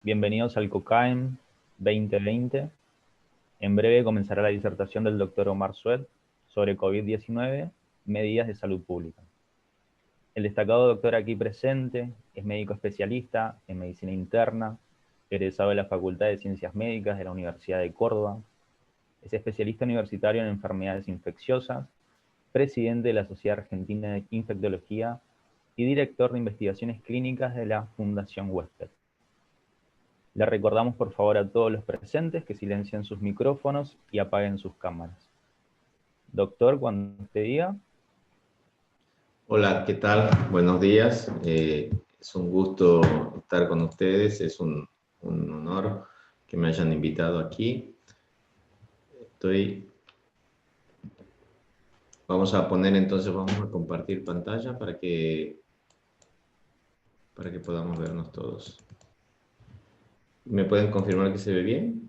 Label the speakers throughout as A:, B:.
A: Bienvenidos al COCAEM 2020. En breve comenzará la disertación del doctor Omar Sued sobre COVID-19, medidas de salud pública. El destacado doctor aquí presente es médico especialista en medicina interna, egresado de la Facultad de Ciencias Médicas de la Universidad de Córdoba, es especialista universitario en enfermedades infecciosas, presidente de la Sociedad Argentina de Infectología y director de investigaciones clínicas de la Fundación Huésped. Le recordamos por favor a todos los presentes que silencien sus micrófonos y apaguen sus cámaras. Doctor, cuando usted diga.
B: Hola, ¿qué tal? Buenos días. Es un gusto estar con ustedes, es un honor que me hayan invitado aquí. Vamos a compartir pantalla para que podamos vernos todos. ¿Me pueden confirmar que se ve bien?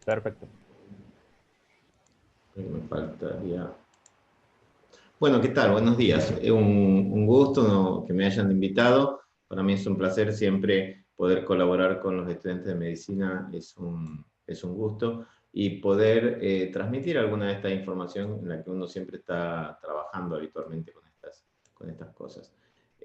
A: Perfecto.
B: Me faltaría... Bueno, ¿qué tal? Buenos días. Es un gusto que me hayan invitado. Para mí es un placer siempre poder colaborar con los estudiantes de medicina. Es un gusto. Y poder transmitir alguna de esta información en la que uno siempre está trabajando habitualmente con estas cosas.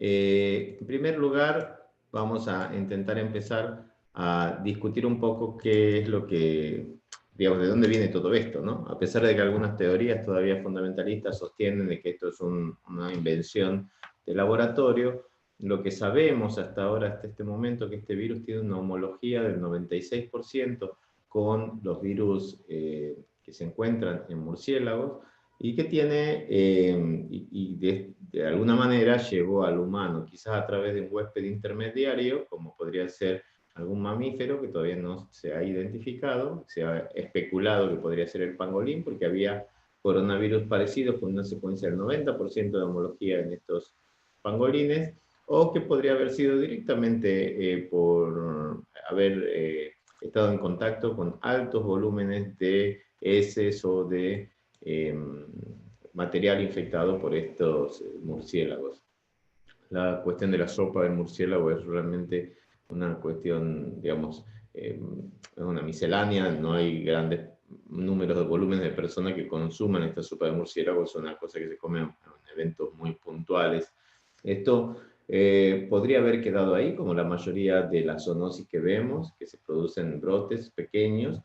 B: En primer lugar, vamos a intentar empezar a discutir un poco qué es lo que... digamos, de dónde viene todo esto, ¿no? A pesar de que algunas teorías todavía fundamentalistas sostienen de que esto es una invención de laboratorio, lo que sabemos hasta ahora, hasta este momento, que este virus tiene una homología del 96% con los virus que se encuentran en murciélagos, y que tiene, de alguna manera llegó al humano, quizás a través de un huésped intermediario, como podría ser algún mamífero que todavía no se ha identificado, se ha especulado que podría ser el pangolín, porque había coronavirus parecidos con una secuencia del 90% de homología en estos pangolines, o que podría haber sido directamente por haber estado en contacto con altos volúmenes de heces o de material infectado por estos murciélagos. La cuestión de la sopa del murciélago es realmente una cuestión, digamos, es una miscelánea, no hay grandes números de volúmenes de personas que consuman esta sopa de murciélago, es una cosa que se come en eventos muy puntuales. Esto podría haber quedado ahí, como la mayoría de las zoonosis que vemos, que se producen brotes pequeños,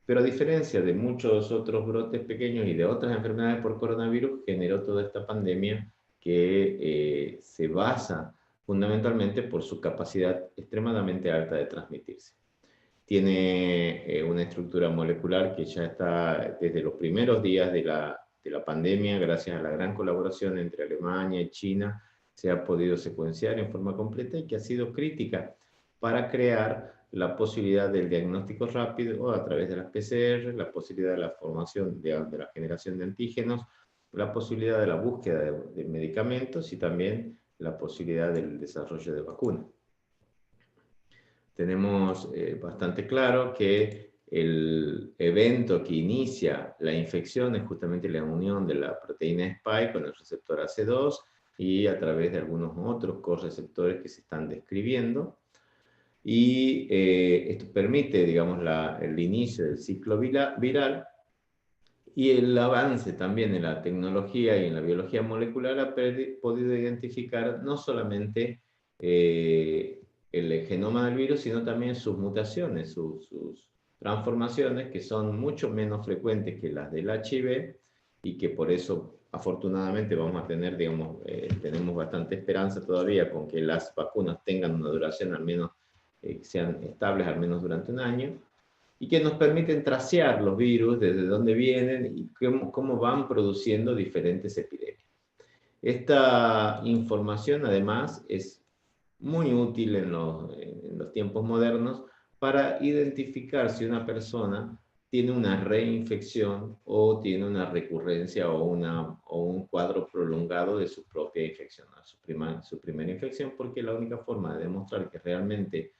B: pero a diferencia de muchos otros brotes pequeños y de otras enfermedades por coronavirus, generó toda esta pandemia que se basa fundamentalmente por su capacidad extremadamente alta de transmitirse. Tiene una estructura molecular que ya está desde los primeros días de la pandemia, gracias a la gran colaboración entre Alemania y China, se ha podido secuenciar en forma completa y que ha sido crítica para crear la posibilidad del diagnóstico rápido a través de las PCR, la posibilidad de la formación de la generación de antígenos, la posibilidad de la búsqueda de medicamentos y también la posibilidad del desarrollo de vacunas. Tenemos bastante claro que el evento que inicia la infección es justamente la unión de la proteína Spike con el receptor AC2 y a través de algunos otros correceptores que se están describiendo. Y esto permite, digamos, el inicio del ciclo viral, y el avance también en la tecnología y en la biología molecular ha podido identificar no solamente el genoma del virus, sino también sus mutaciones, sus transformaciones, que son mucho menos frecuentes que las del HIV, y que por eso, afortunadamente, vamos a tener, digamos, tenemos bastante esperanza todavía con que las vacunas tengan una duración al menos, sean estables al menos durante un año, y que nos permiten tracear los virus, desde dónde vienen y cómo van produciendo diferentes epidemias. Esta información, además, es muy útil en los tiempos modernos para identificar si una persona tiene una reinfección o tiene una recurrencia o un cuadro prolongado de su propia infección, su primera infección, porque la única forma de demostrar que realmente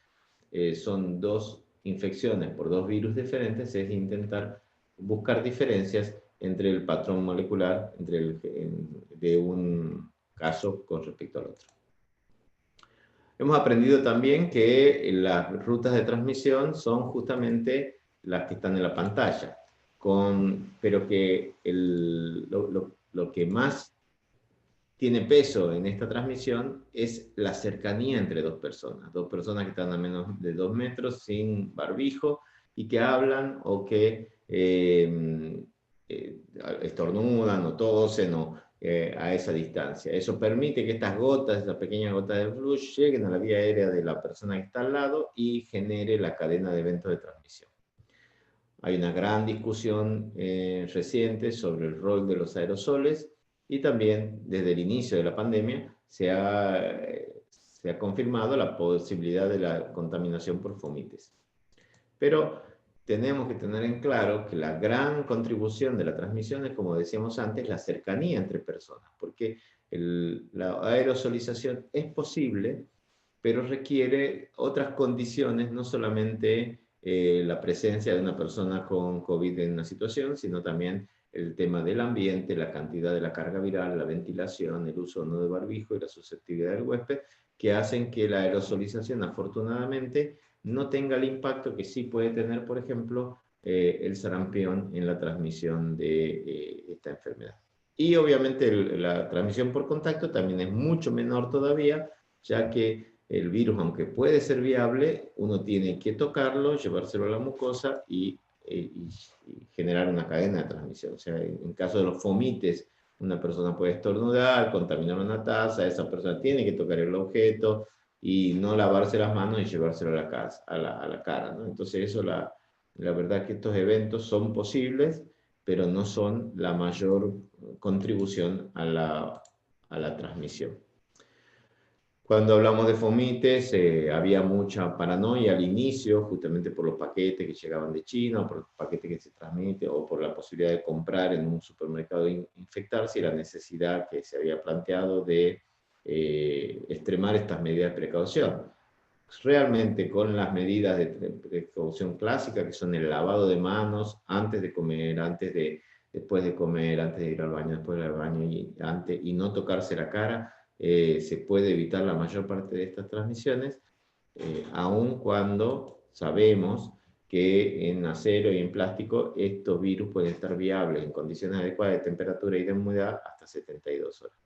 B: son dos infecciones por dos virus diferentes es intentar buscar diferencias entre el patrón molecular de un caso con respecto al otro. Hemos aprendido también que las rutas de transmisión son justamente las que están en la pantalla, pero que lo que más tiene peso en esta transmisión es la cercanía entre dos personas que están a menos de 2 metros sin barbijo y que hablan o que estornudan o tosen a esa distancia. Eso permite que estas gotas, estas pequeñas gotas de flush, lleguen a la vía aérea de la persona que está al lado y genere la cadena de eventos de transmisión. Hay una gran discusión reciente sobre el rol de los aerosoles y también desde el inicio de la pandemia se ha confirmado la posibilidad de la contaminación por fomites. Pero tenemos que tener en claro que la gran contribución de la transmisión es, como decíamos antes, la cercanía entre personas, porque la aerosolización es posible, pero requiere otras condiciones, no solamente la presencia de una persona con COVID en una situación, sino también el tema del ambiente, la cantidad de la carga viral, la ventilación, el uso no de barbijo y la susceptibilidad del huésped, que hacen que la aerosolización, afortunadamente, no tenga el impacto que sí puede tener, por ejemplo, el sarampión en la transmisión de esta enfermedad. Y obviamente la transmisión por contacto también es mucho menor todavía, ya que el virus, aunque puede ser viable, uno tiene que tocarlo, llevárselo a la mucosa y generar una cadena de transmisión. O sea, en caso de los fomites, una persona puede estornudar, contaminar una taza, esa persona tiene que tocar el objeto y no lavarse las manos y llevárselo a la cara, ¿no? Entonces eso, la verdad es que estos eventos son posibles, pero no son la mayor contribución a la transmisión. Cuando hablamos de fomites, había mucha paranoia al inicio, justamente por los paquetes que llegaban de China, o por los paquetes que se transmiten, o por la posibilidad de comprar en un supermercado e infectarse, y la necesidad que se había planteado de extremar estas medidas de precaución. Realmente con las medidas de precaución clásicas, que son el lavado de manos antes de comer, después de comer, antes de ir al baño, después del baño y no tocarse la cara, se puede evitar la mayor parte de estas transmisiones, aun cuando sabemos que en acero y en plástico estos virus pueden estar viables en condiciones adecuadas de temperatura y de humedad hasta 72 horas.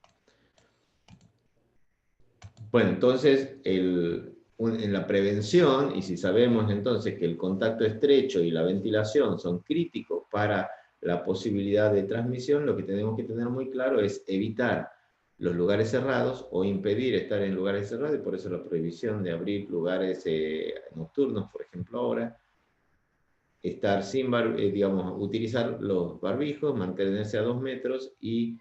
B: Bueno, entonces, en la prevención, y si sabemos entonces que el contacto estrecho y la ventilación son críticos para la posibilidad de transmisión, lo que tenemos que tener muy claro es evitar los lugares cerrados o impedir estar en lugares cerrados, y por eso la prohibición de abrir lugares nocturnos, por ejemplo ahora, estar digamos, utilizar los barbijos, mantenerse a 2 metros y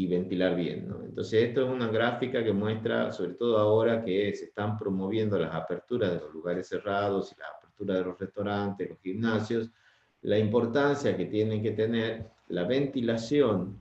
B: ventilar bien, ¿no? Entonces esto es una gráfica que muestra, sobre todo ahora que se están promoviendo las aperturas de los lugares cerrados y la apertura de los restaurantes, los gimnasios, la importancia que tienen que tener la ventilación,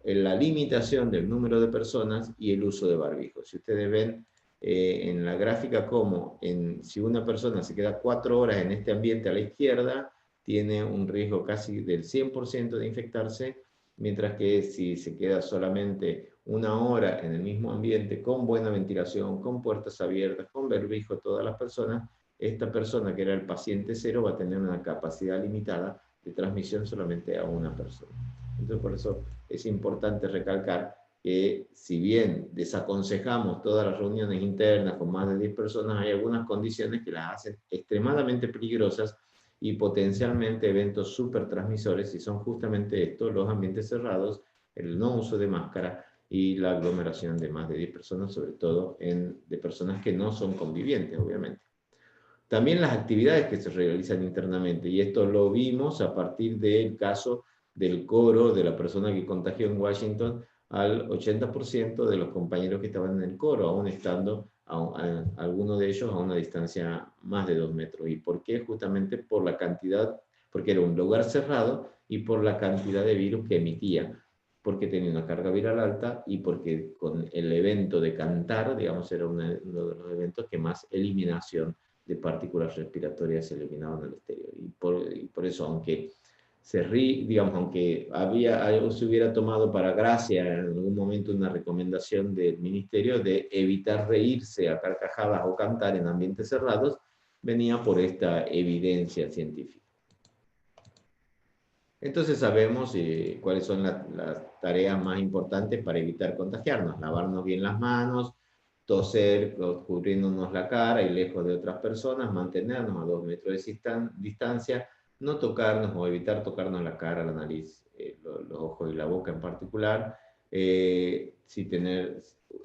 B: la limitación del número de personas y el uso de barbijos. Si ustedes ven en la gráfica como si una persona se queda 4 horas en este ambiente a la izquierda, tiene un riesgo casi del 100% de infectarse, mientras que si se queda solamente 1 hora en el mismo ambiente, con buena ventilación, con puertas abiertas, con barbijo todas las personas, esta persona que era el paciente cero va a tener una capacidad limitada de transmisión solamente a una persona. Entonces por eso es importante recalcar que si bien desaconsejamos todas las reuniones internas con más de 10 personas, hay algunas condiciones que las hacen extremadamente peligrosas y potencialmente eventos súper transmisores, y son justamente estos, los ambientes cerrados, el no uso de máscara y la aglomeración de más de 10 personas, sobre todo de personas que no son convivientes, obviamente. También las actividades que se realizan internamente, y esto lo vimos a partir del caso del coro de la persona que contagió en Washington, al 80% de los compañeros que estaban en el coro, aún estando algunos de ellos a una distancia más de 2 metros. ¿Y por qué? Justamente por la cantidad, porque era un lugar cerrado y por la cantidad de virus que emitía, porque tenía una carga viral alta y porque con el evento de cantar, digamos, era uno de los eventos que más eliminación de partículas respiratorias se eliminaban al exterior. Y por eso, aunque digamos, aunque se hubiera tomado para gracia en algún momento una recomendación del ministerio de evitar reírse a carcajadas o cantar en ambientes cerrados, venía por esta evidencia científica. Entonces sabemos cuáles son las tareas más importantes para evitar contagiarnos: lavarnos bien las manos, toser cubriéndonos la cara y lejos de otras personas, mantenernos a 2 metros de distancia, no tocarnos o evitar tocarnos la cara, la nariz, los ojos y la boca en particular.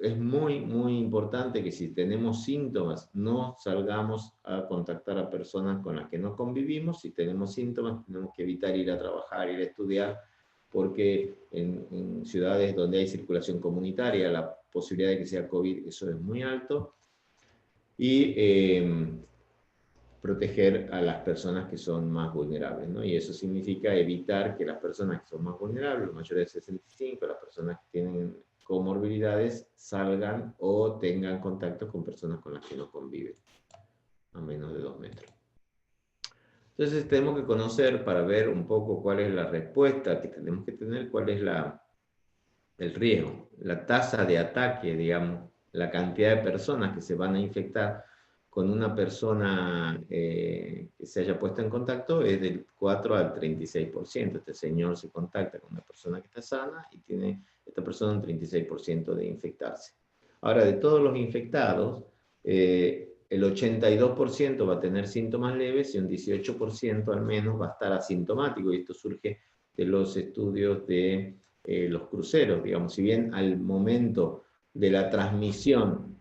B: Es muy, muy importante que si tenemos síntomas no salgamos a contactar a personas con las que no convivimos. Si tenemos síntomas tenemos que evitar ir a trabajar, ir a estudiar, porque en ciudades donde hay circulación comunitaria la posibilidad de que sea COVID, eso es muy alto. Y proteger a las personas que son más vulnerables, ¿no? Y eso significa evitar que las personas que son más vulnerables, los mayores de 65, las personas que tienen comorbilidades, salgan o tengan contacto con personas con las que no conviven a menos de 2 metros. Entonces tenemos que conocer, para ver un poco cuál es la respuesta que tenemos que tener, cuál es el riesgo, la tasa de ataque, digamos, la cantidad de personas que se van a infectar con una persona que se haya puesto en contacto es del 4 al 36%. Este señor se contacta con una persona que está sana y tiene esta persona un 36% de infectarse. Ahora, de todos los infectados, el 82% va a tener síntomas leves y un 18% al menos va a estar asintomático. Y esto surge de los estudios de los cruceros. Digamos, si bien al momento de la transmisión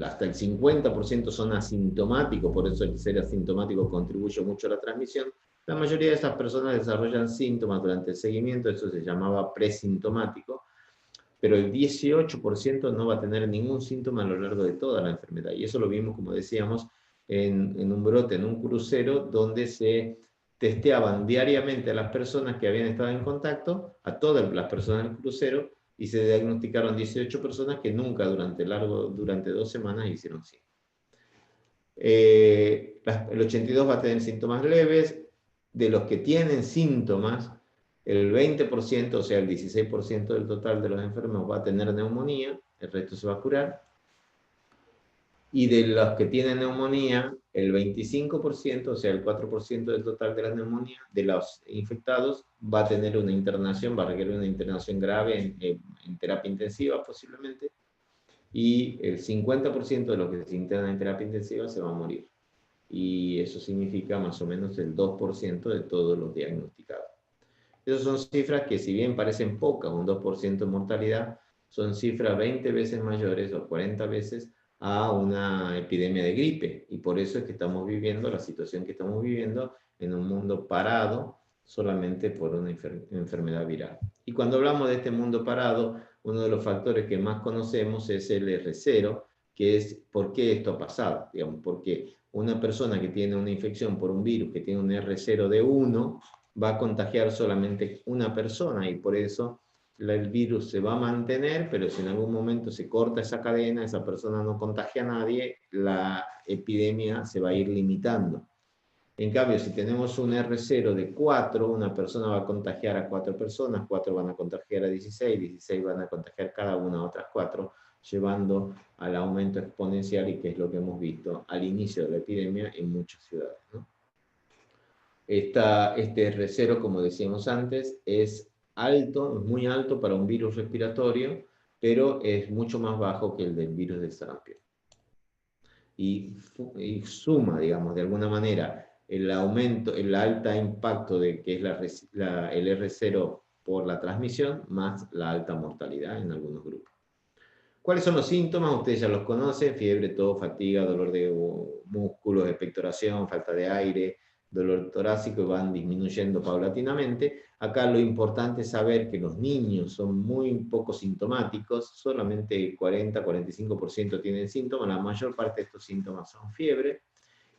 B: hasta el 50% son asintomáticos, por eso el ser asintomático contribuye mucho a la transmisión, la mayoría de esas personas desarrollan síntomas durante el seguimiento, eso se llamaba presintomático, pero el 18% no va a tener ningún síntoma a lo largo de toda la enfermedad. Y eso lo vimos, como decíamos, en un brote, en un crucero, donde se testeaban diariamente a las personas que habían estado en contacto, a todas las personas del crucero, y se diagnosticaron 18 personas que nunca durante 2 semanas hicieron síntomas. El 82 va a tener síntomas leves. De los que tienen síntomas, el 20%, o sea, el 16% del total de los enfermos va a tener neumonía, el resto se va a curar. Y de los que tienen neumonía, el 25%, o sea, el 4% del total de las neumonías, de los infectados, va a tener una internación, va a requerir una internación grave en terapia intensiva posiblemente, y el 50% de los que se internan en terapia intensiva se va a morir. Y eso significa más o menos el 2% de todos los diagnosticados. Esas son cifras que, si bien parecen pocas, un 2% de mortalidad, son cifras 20 veces mayores o 40 veces a una epidemia de gripe. Y por eso es que estamos viviendo la situación que estamos viviendo en un mundo parado solamente por una enfermedad viral. Y cuando hablamos de este mundo parado, uno de los factores que más conocemos es el R0, que es por qué esto ha pasado. Digamos, porque una persona que tiene una infección por un virus que tiene un R0 de 1 va a contagiar solamente una persona, y por eso el virus se va a mantener, pero si en algún momento se corta esa cadena, esa persona no contagia a nadie, la epidemia se va a ir limitando. En cambio, si tenemos un R0 de 4, una persona va a contagiar a 4 personas, 4 van a contagiar a 16, 16 van a contagiar cada una a otras 4, llevando al aumento exponencial, y que es lo que hemos visto al inicio de la epidemia en muchas ciudades, ¿no? Este R0, como decíamos antes, es alto, es muy alto para un virus respiratorio, pero es mucho más bajo que el del virus del sarampión. Y suma, digamos, de alguna manera, el aumento, el alto impacto de que es el R0 por la transmisión, más la alta mortalidad en algunos grupos. ¿Cuáles son los síntomas? Ustedes ya los conocen: fiebre, tos, fatiga, dolor de músculos, expectoración, falta de aire, dolor torácico, y van disminuyendo paulatinamente. Acá lo importante es saber que los niños son muy poco sintomáticos, solamente 40-45% tienen síntomas, la mayor parte de estos síntomas son fiebre,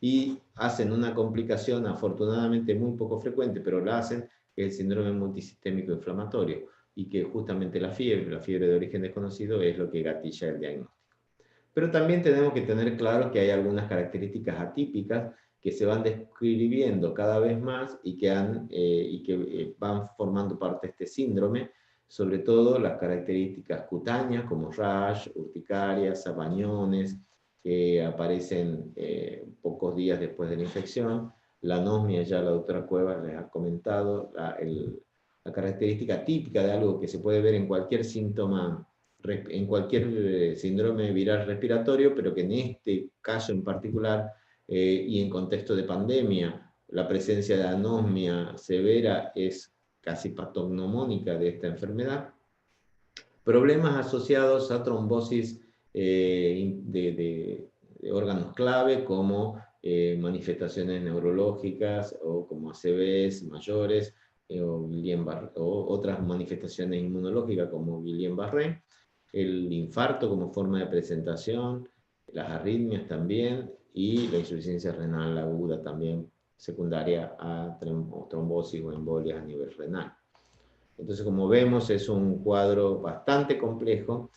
B: y hacen una complicación afortunadamente muy poco frecuente, pero la hacen, que es el síndrome multisistémico inflamatorio, y que justamente la fiebre de origen desconocido, es lo que gatilla el diagnóstico. Pero también tenemos que tener claro que hay algunas características atípicas que se van describiendo cada vez más y que van formando parte de este síndrome, sobre todo las características cutáneas como rash, urticaria, sabañones, que aparecen pocos días después de la infección. La anosmia, ya la doctora Cuevas les ha comentado, la característica típica de algo que se puede ver en cualquier síntoma, en cualquier síndrome viral respiratorio, pero que en este caso en particular y en contexto de pandemia, la presencia de anosmia severa es casi patognomónica de esta enfermedad. Problemas asociados a trombosis de órganos clave como manifestaciones neurológicas o como ACVs mayores o otras manifestaciones inmunológicas como Guillain-Barré, el infarto como forma de presentación, las arritmias también y la insuficiencia renal aguda también secundaria a trombosis o embolias a nivel renal. Entonces, como vemos, es un cuadro bastante complejo,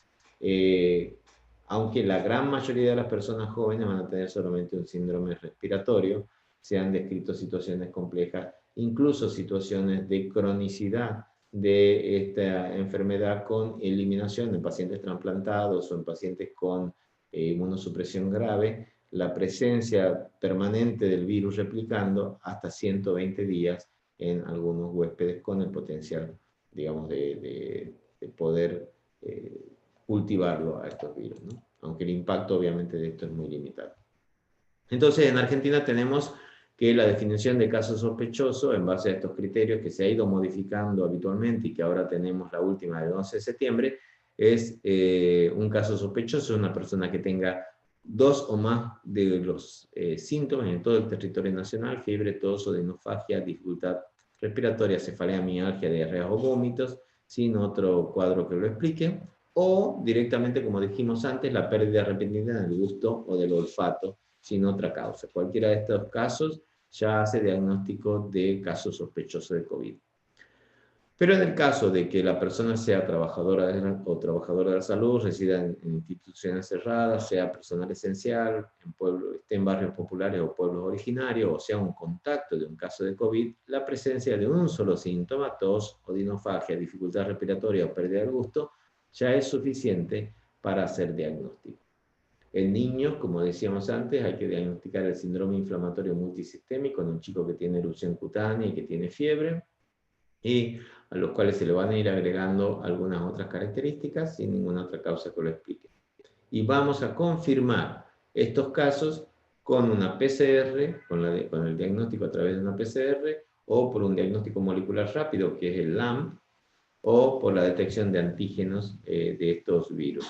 B: aunque la gran mayoría de las personas jóvenes van a tener solamente un síndrome respiratorio, se han descrito situaciones complejas, incluso situaciones de cronicidad de esta enfermedad con eliminación en pacientes trasplantados o en pacientes con inmunosupresión grave, la presencia permanente del virus replicando hasta 120 días en algunos huéspedes con el potencial, digamos, de poder cultivarlo a estos virus, ¿no? Aunque el impacto obviamente de esto es muy limitado. Entonces en Argentina tenemos que la definición de caso sospechoso, en base a estos criterios que se ha ido modificando habitualmente y que ahora tenemos la última del 11 de septiembre, es un caso sospechoso, una persona que tenga 2 o más de los síntomas en todo el territorio nacional: fiebre, tos, odinofagia, dificultad respiratoria, cefalea, mialgia, diarrea o vómitos, sin otro cuadro que lo explique, o directamente, como dijimos antes, la pérdida repentina del gusto o del olfato, sin otra causa. Cualquiera de estos casos ya hace diagnóstico de caso sospechoso de COVID. Pero en el caso de que la persona sea trabajadora de la salud, resida en instituciones cerradas, sea personal esencial, esté en barrios populares o pueblos originarios, o sea un contacto de un caso de COVID, la presencia de un solo síntoma, tos, odinofagia, dificultad respiratoria o pérdida del gusto, ya es suficiente para hacer diagnóstico. En niños, como decíamos antes, hay que diagnosticar el síndrome inflamatorio multisistémico en un chico que tiene erupción cutánea y que tiene fiebre, y a los cuales se le van a ir agregando algunas otras características sin ninguna otra causa que lo explique. Y vamos a confirmar estos casos con una PCR, con el diagnóstico a través de una PCR, o por un diagnóstico molecular rápido, que es el LAM, o por la detección de antígenos de estos virus.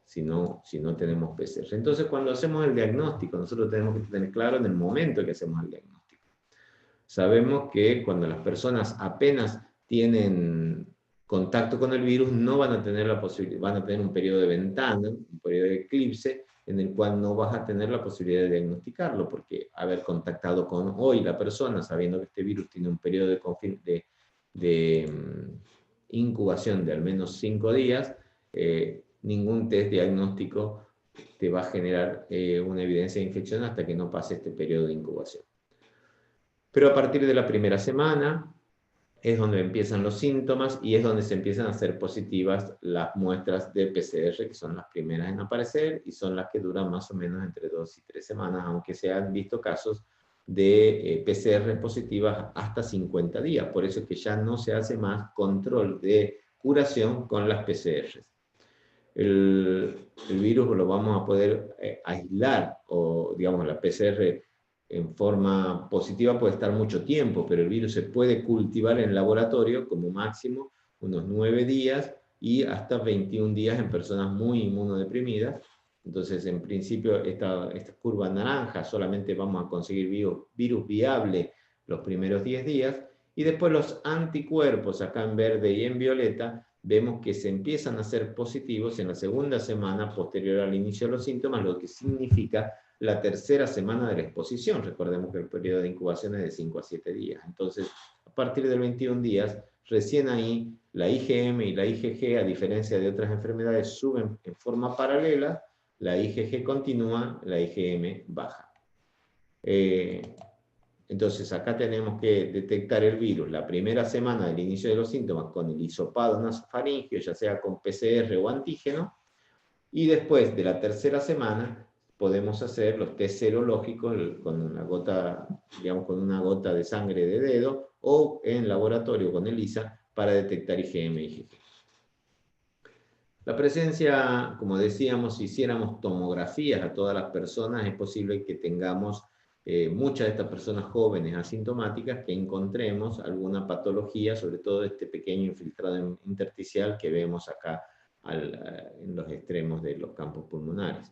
B: Si no tenemos PCR. Entonces, cuando hacemos el diagnóstico, nosotros tenemos que tener claro en el momento que hacemos el diagnóstico. Sabemos que cuando las personas apenas tienen contacto con el virus, no van a tener la posibilidad, van a tener un periodo de ventana, un periodo de eclipse, en el cual no vas a tener la posibilidad de diagnosticarlo, porque haber contactado con hoy la persona, sabiendo que este virus tiene un periodo de incubación de al menos 5 días, ningún test diagnóstico te va a generar una evidencia de infección hasta que no pase este periodo de incubación. Pero a partir de la primera semana es donde empiezan los síntomas y es donde se empiezan a hacer positivas las muestras de PCR, que son las primeras en aparecer y son las que duran más o menos entre 2 y 3 semanas, aunque se han visto casos de PCR positivas hasta 50 días. Por eso es que ya no se hace más control de curación con las PCRs. El virus lo vamos a poder aislar, o digamos la PCR en forma positiva puede estar mucho tiempo, pero el virus se puede cultivar en laboratorio como máximo unos 9 días y hasta 21 días en personas muy inmunodeprimidas. Entonces, en principio, esta curva naranja solamente vamos a conseguir virus viable los primeros 10 días, y después los anticuerpos, acá en verde y en violeta, vemos que se empiezan a hacer positivos en la segunda semana posterior al inicio de los síntomas, lo que significa la tercera semana de la exposición. Recordemos que el periodo de incubación es de 5 a 7 días. Entonces, a partir de 21 días, recién ahí la IgM y la IgG, a diferencia de otras enfermedades, suben en forma paralela, la IgG continúa, la IgM baja. Entonces acá tenemos que detectar el virus la primera semana del inicio de los síntomas con el hisopado nasofaríngeo, ya sea con PCR o antígeno, y después de la tercera semana podemos hacer los test serológicos con una gota, digamos, con una gota de sangre de dedo o en laboratorio con ELISA para detectar IgM y IgG. La presencia, como decíamos, si hiciéramos tomografías a todas las personas, es posible que tengamos muchas de estas personas jóvenes asintomáticas que encontremos alguna patología, sobre todo este pequeño infiltrado intersticial que vemos acá en los extremos de los campos pulmonares.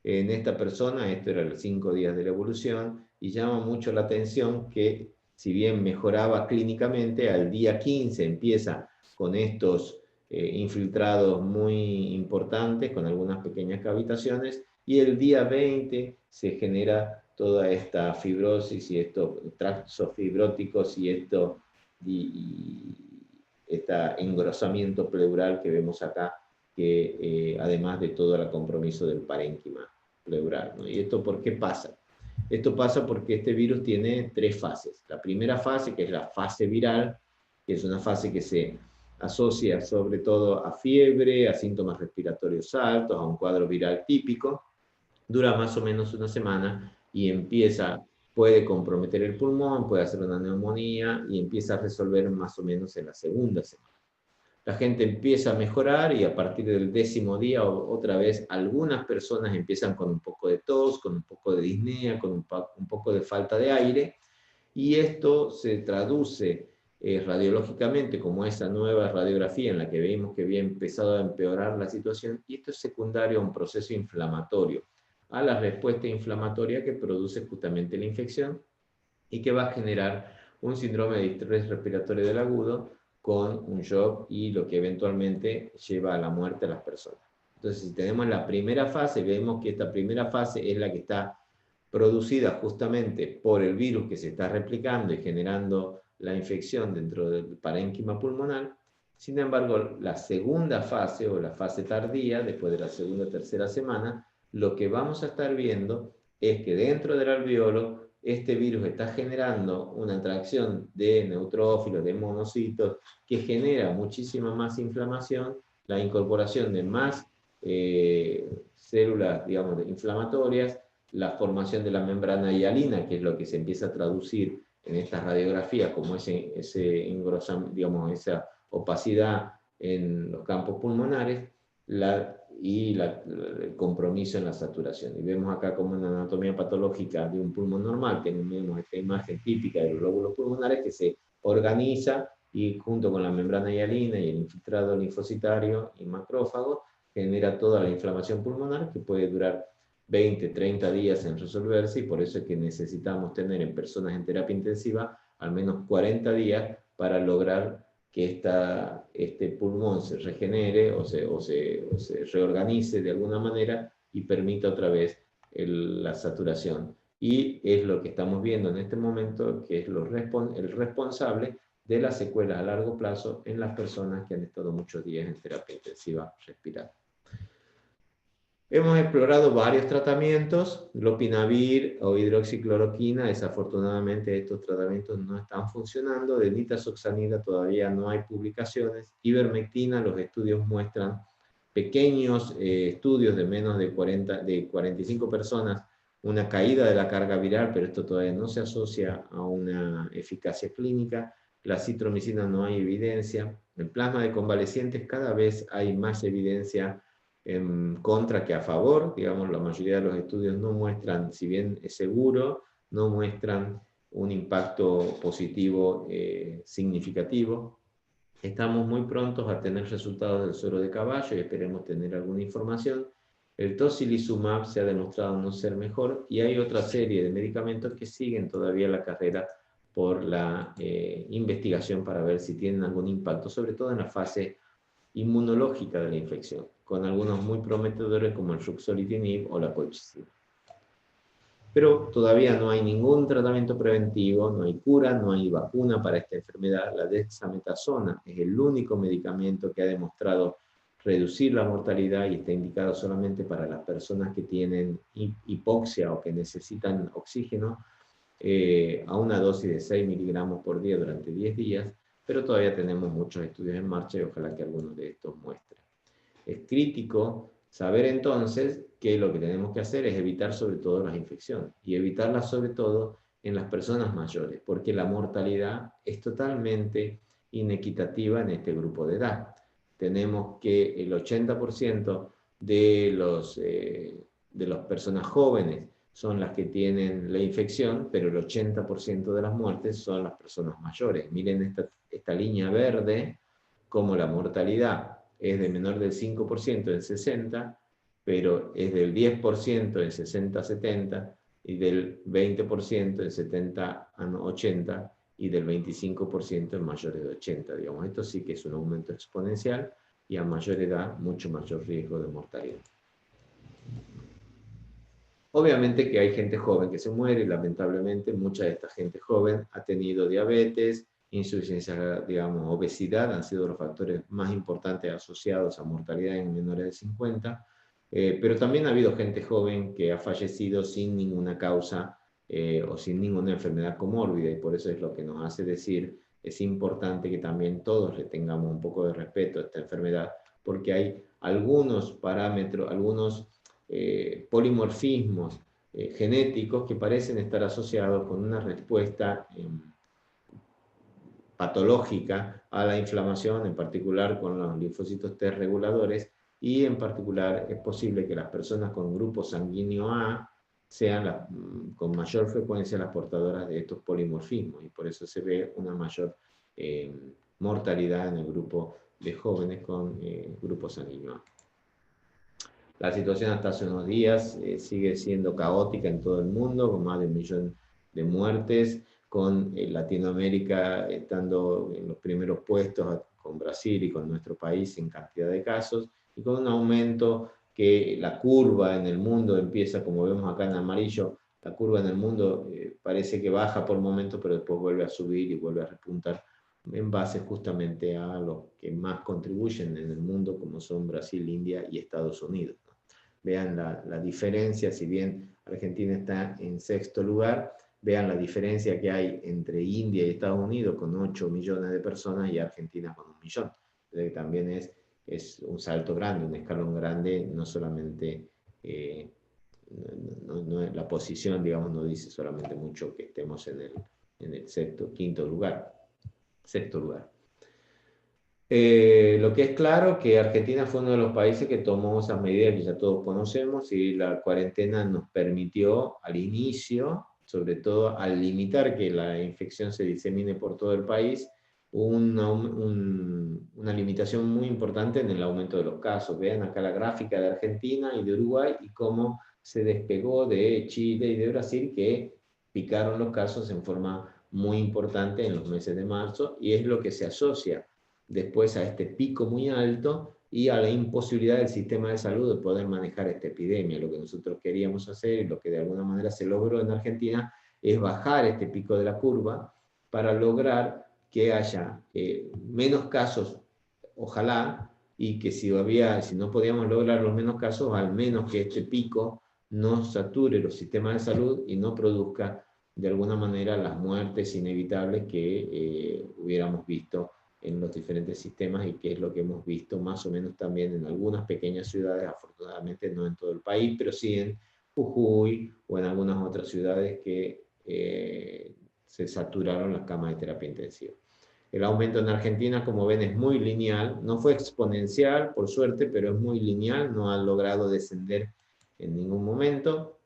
B: En esta persona, esto era los 5 días de la evolución, y llama mucho la atención que, si bien mejoraba clínicamente, al día 15 empieza con estos infiltrados muy importantes, con algunas pequeñas cavitaciones, y el día 20 se genera toda esta fibrosis y estos tractos fibróticos y este engrosamiento pleural que vemos acá, que además de todo el compromiso del parénquima pleural, ¿no? ¿Y esto por qué pasa? Esto pasa porque este virus tiene 3 fases. La primera fase, que es la fase viral, que es una fase que se asocia sobre todo a fiebre, a síntomas respiratorios altos, a un cuadro viral típico, dura más o menos una semana y puede comprometer el pulmón, puede hacer una neumonía y empieza a resolver más o menos en la segunda semana. La gente empieza a mejorar y a partir del 10º día, otra vez, algunas personas empiezan con un poco de tos, con un poco de disnea, con un poco de falta de aire, y esto se traduce radiológicamente como esa nueva radiografía en la que vemos que había empezado a empeorar la situación, y esto es secundario a un proceso inflamatorio, a la respuesta inflamatoria que produce justamente la infección y que va a generar un síndrome de distrés respiratorio del agudo con un shock y lo que eventualmente lleva a la muerte a las personas. Entonces, si tenemos la primera fase, vemos que esta primera fase es la que está producida justamente por el virus que se está replicando y generando la infección dentro del parénquima pulmonar. Sin embargo, la segunda fase o la fase tardía, después de la segunda o tercera semana, lo que vamos a estar viendo es que dentro del alveolo este virus está generando una atracción de neutrófilos, de monocitos, que genera muchísima más inflamación, la incorporación de más células, digamos, inflamatorias, la formación de la membrana hialina, que es lo que se empieza a traducir en esta radiografía como ese engrosamiento, digamos, esa opacidad en los campos pulmonares, el compromiso en la saturación. Y vemos acá como una anatomía patológica de un pulmón normal, tenemos esta imagen típica de los lóbulos pulmonares que se organiza y junto con la membrana hialina y el infiltrado linfocitario y macrófago genera toda la inflamación pulmonar que puede durar 20, 30 días en resolverse, y por eso es que necesitamos tener en personas en terapia intensiva al menos 40 días para lograr que este pulmón se regenere o se reorganice de alguna manera y permita otra vez la saturación. Y es lo que estamos viendo en este momento, que es el responsable de las secuelas a largo plazo en las personas que han estado muchos días en terapia intensiva respiratoria. Hemos explorado varios tratamientos, lopinavir o hidroxicloroquina. Desafortunadamente estos tratamientos no están funcionando. De nitazoxanida todavía no hay publicaciones. Ivermectina, los estudios muestran pequeños estudios de menos de 45 personas, una caída de la carga viral, pero esto todavía no se asocia a una eficacia clínica. La citromicina no hay evidencia. En plasma de convalecientes cada vez hay más evidencia en contra que a favor. Digamos, la mayoría de los estudios no muestran, si bien es seguro, no muestran un impacto positivo significativo. Estamos muy prontos a tener resultados del suero de caballo y esperemos tener alguna información. El tocilizumab se ha demostrado no ser mejor y hay otra serie de medicamentos que siguen todavía la carrera por la investigación para ver si tienen algún impacto, sobre todo en la fase inmunológica de la infección, con algunos muy prometedores como el ruxolitinib o la colchicina. Pero todavía no hay ningún tratamiento preventivo, no hay cura, no hay vacuna para esta enfermedad. La dexametasona es el único medicamento que ha demostrado reducir la mortalidad y está indicado solamente para las personas que tienen hipoxia o que necesitan oxígeno a una dosis de 6 miligramos por día durante 10 días, pero todavía tenemos muchos estudios en marcha y ojalá que algunos de estos muestren. Es crítico saber entonces que lo que tenemos que hacer es evitar sobre todo las infecciones y evitarlas sobre todo en las personas mayores, porque la mortalidad es totalmente inequitativa en este grupo de edad. Tenemos que el 80% de las personas jóvenes son las que tienen la infección, pero el 80% de las muertes son las personas mayores. Miren esta línea verde, como la mortalidad es de menor del 5% en 60, pero es del 10% en 60-70, y del 20% en 70-80, y del 25% en mayores de 80. Digamos, esto sí que es un aumento exponencial, y a mayor edad, mucho mayor riesgo de mortalidad. Obviamente que hay gente joven que se muere, y lamentablemente mucha de esta gente joven ha tenido diabetes, insuficiencia, digamos, obesidad, han sido los factores más importantes asociados a mortalidad en menores de 50, pero también ha habido gente joven que ha fallecido sin ninguna causa o sin ninguna enfermedad comórbida, y por eso es lo que nos hace decir, es importante que también todos le tengamos un poco de respeto a esta enfermedad, porque hay algunos parámetros, algunos polimorfismos genéticos que parecen estar asociados con una respuesta patológica a la inflamación, en particular con los linfocitos T reguladores, y en particular es posible que las personas con grupo sanguíneo A sean con mayor frecuencia las portadoras de estos polimorfismos, y por eso se ve una mayor mortalidad en el grupo de jóvenes con grupo sanguíneo A. La situación hasta hace unos días sigue siendo caótica en todo el mundo, con más de 1 millón de muertes, con Latinoamérica estando en los primeros puestos, con Brasil y con nuestro país en cantidad de casos, y con un aumento que la curva en el mundo empieza, como vemos acá en amarillo, la curva en el mundo parece que baja por momentos, pero después vuelve a subir y vuelve a repuntar en base justamente a los que más contribuyen en el mundo, como son Brasil, India y Estados Unidos. Vean la diferencia, si bien Argentina está en 6º lugar, vean la diferencia que hay entre India y Estados Unidos con 8 millones de personas y Argentina con 1 millón. Entonces, también es un salto grande, un escalón grande, no solamente, la posición, digamos, no dice solamente mucho que estemos en el 5º lugar, 6º lugar. Lo que es claro que Argentina fue uno de los países que tomó esas medidas que ya todos conocemos, y la cuarentena nos permitió al inicio, sobre todo al limitar que la infección se disemine por todo el país, una limitación muy importante en el aumento de los casos. Vean acá la gráfica de Argentina y de Uruguay y cómo se despegó de Chile y de Brasil, que picaron los casos en forma muy importante en los meses de marzo, y es lo que se asocia después a este pico muy alto y a la imposibilidad del sistema de salud de poder manejar esta epidemia. Lo que nosotros queríamos hacer, y lo que de alguna manera se logró en Argentina, es bajar este pico de la curva para lograr que haya menos casos, ojalá, y que si no podíamos lograr los menos casos, al menos que este pico no sature los sistemas de salud y no produzca de alguna manera las muertes inevitables que hubiéramos visto en los diferentes sistemas, y que es lo que hemos visto más o menos también en algunas pequeñas ciudades, afortunadamente no en todo el país, pero sí en Jujuy o en algunas otras ciudades que se saturaron las camas de terapia intensiva. El aumento en Argentina, como ven, es muy lineal, no fue exponencial, por suerte, pero es muy lineal, no ha logrado descender en ningún momento,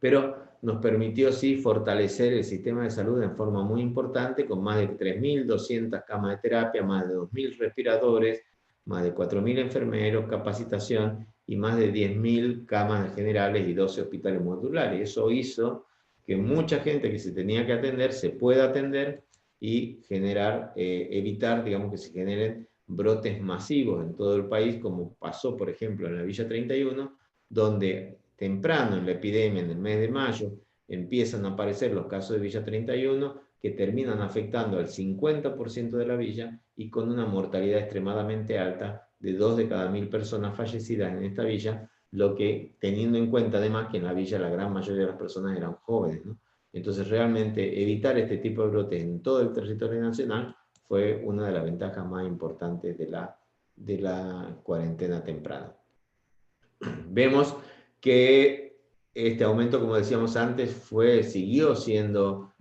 B: pero nos permitió sí fortalecer el sistema de salud en forma muy importante, con más de 3.200 camas de terapia, más de 2.000 respiradores, más de 4.000 enfermeros, capacitación y más de 10.000 camas generales y 12 hospitales modulares. Eso hizo que mucha gente que se tenía que atender se pueda atender y evitar, digamos, que se generen brotes masivos en todo el país, como pasó, por ejemplo, en la Villa 31, donde temprano en la epidemia, en el mes de mayo, empiezan a aparecer los casos de Villa 31, que terminan afectando al 50% de la villa y con una mortalidad extremadamente alta, de 2 de cada 1000 personas fallecidas en esta villa, lo que, teniendo en cuenta además que en la villa la gran mayoría de las personas eran jóvenes, ¿no? Entonces realmente evitar este tipo de brotes en todo el territorio nacional fue una de las ventajas más importantes de la cuarentena temprana. Vemos que este aumento, como decíamos antes, siguió siendo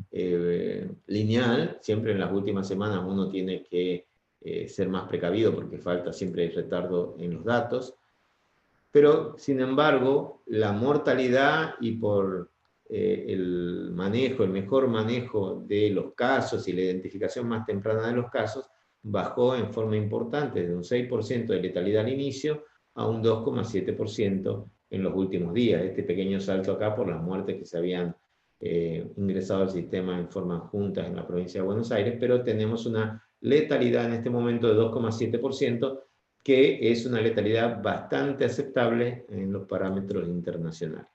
B: lineal. Siempre en las últimas semanas uno tiene que ser más precavido porque falta siempre retardo en los datos. Pero, sin embargo, la mortalidad y por el mejor manejo de los casos y la identificación más temprana de los casos, bajó en forma importante, de un 6% de letalidad al inicio a un 2,7% en los últimos días. Este pequeño salto acá por las muertes que se habían ingresado al sistema en forma juntas en la provincia de Buenos Aires, pero tenemos una letalidad en este momento de 2,7%, que es una letalidad bastante aceptable en los parámetros internacionales.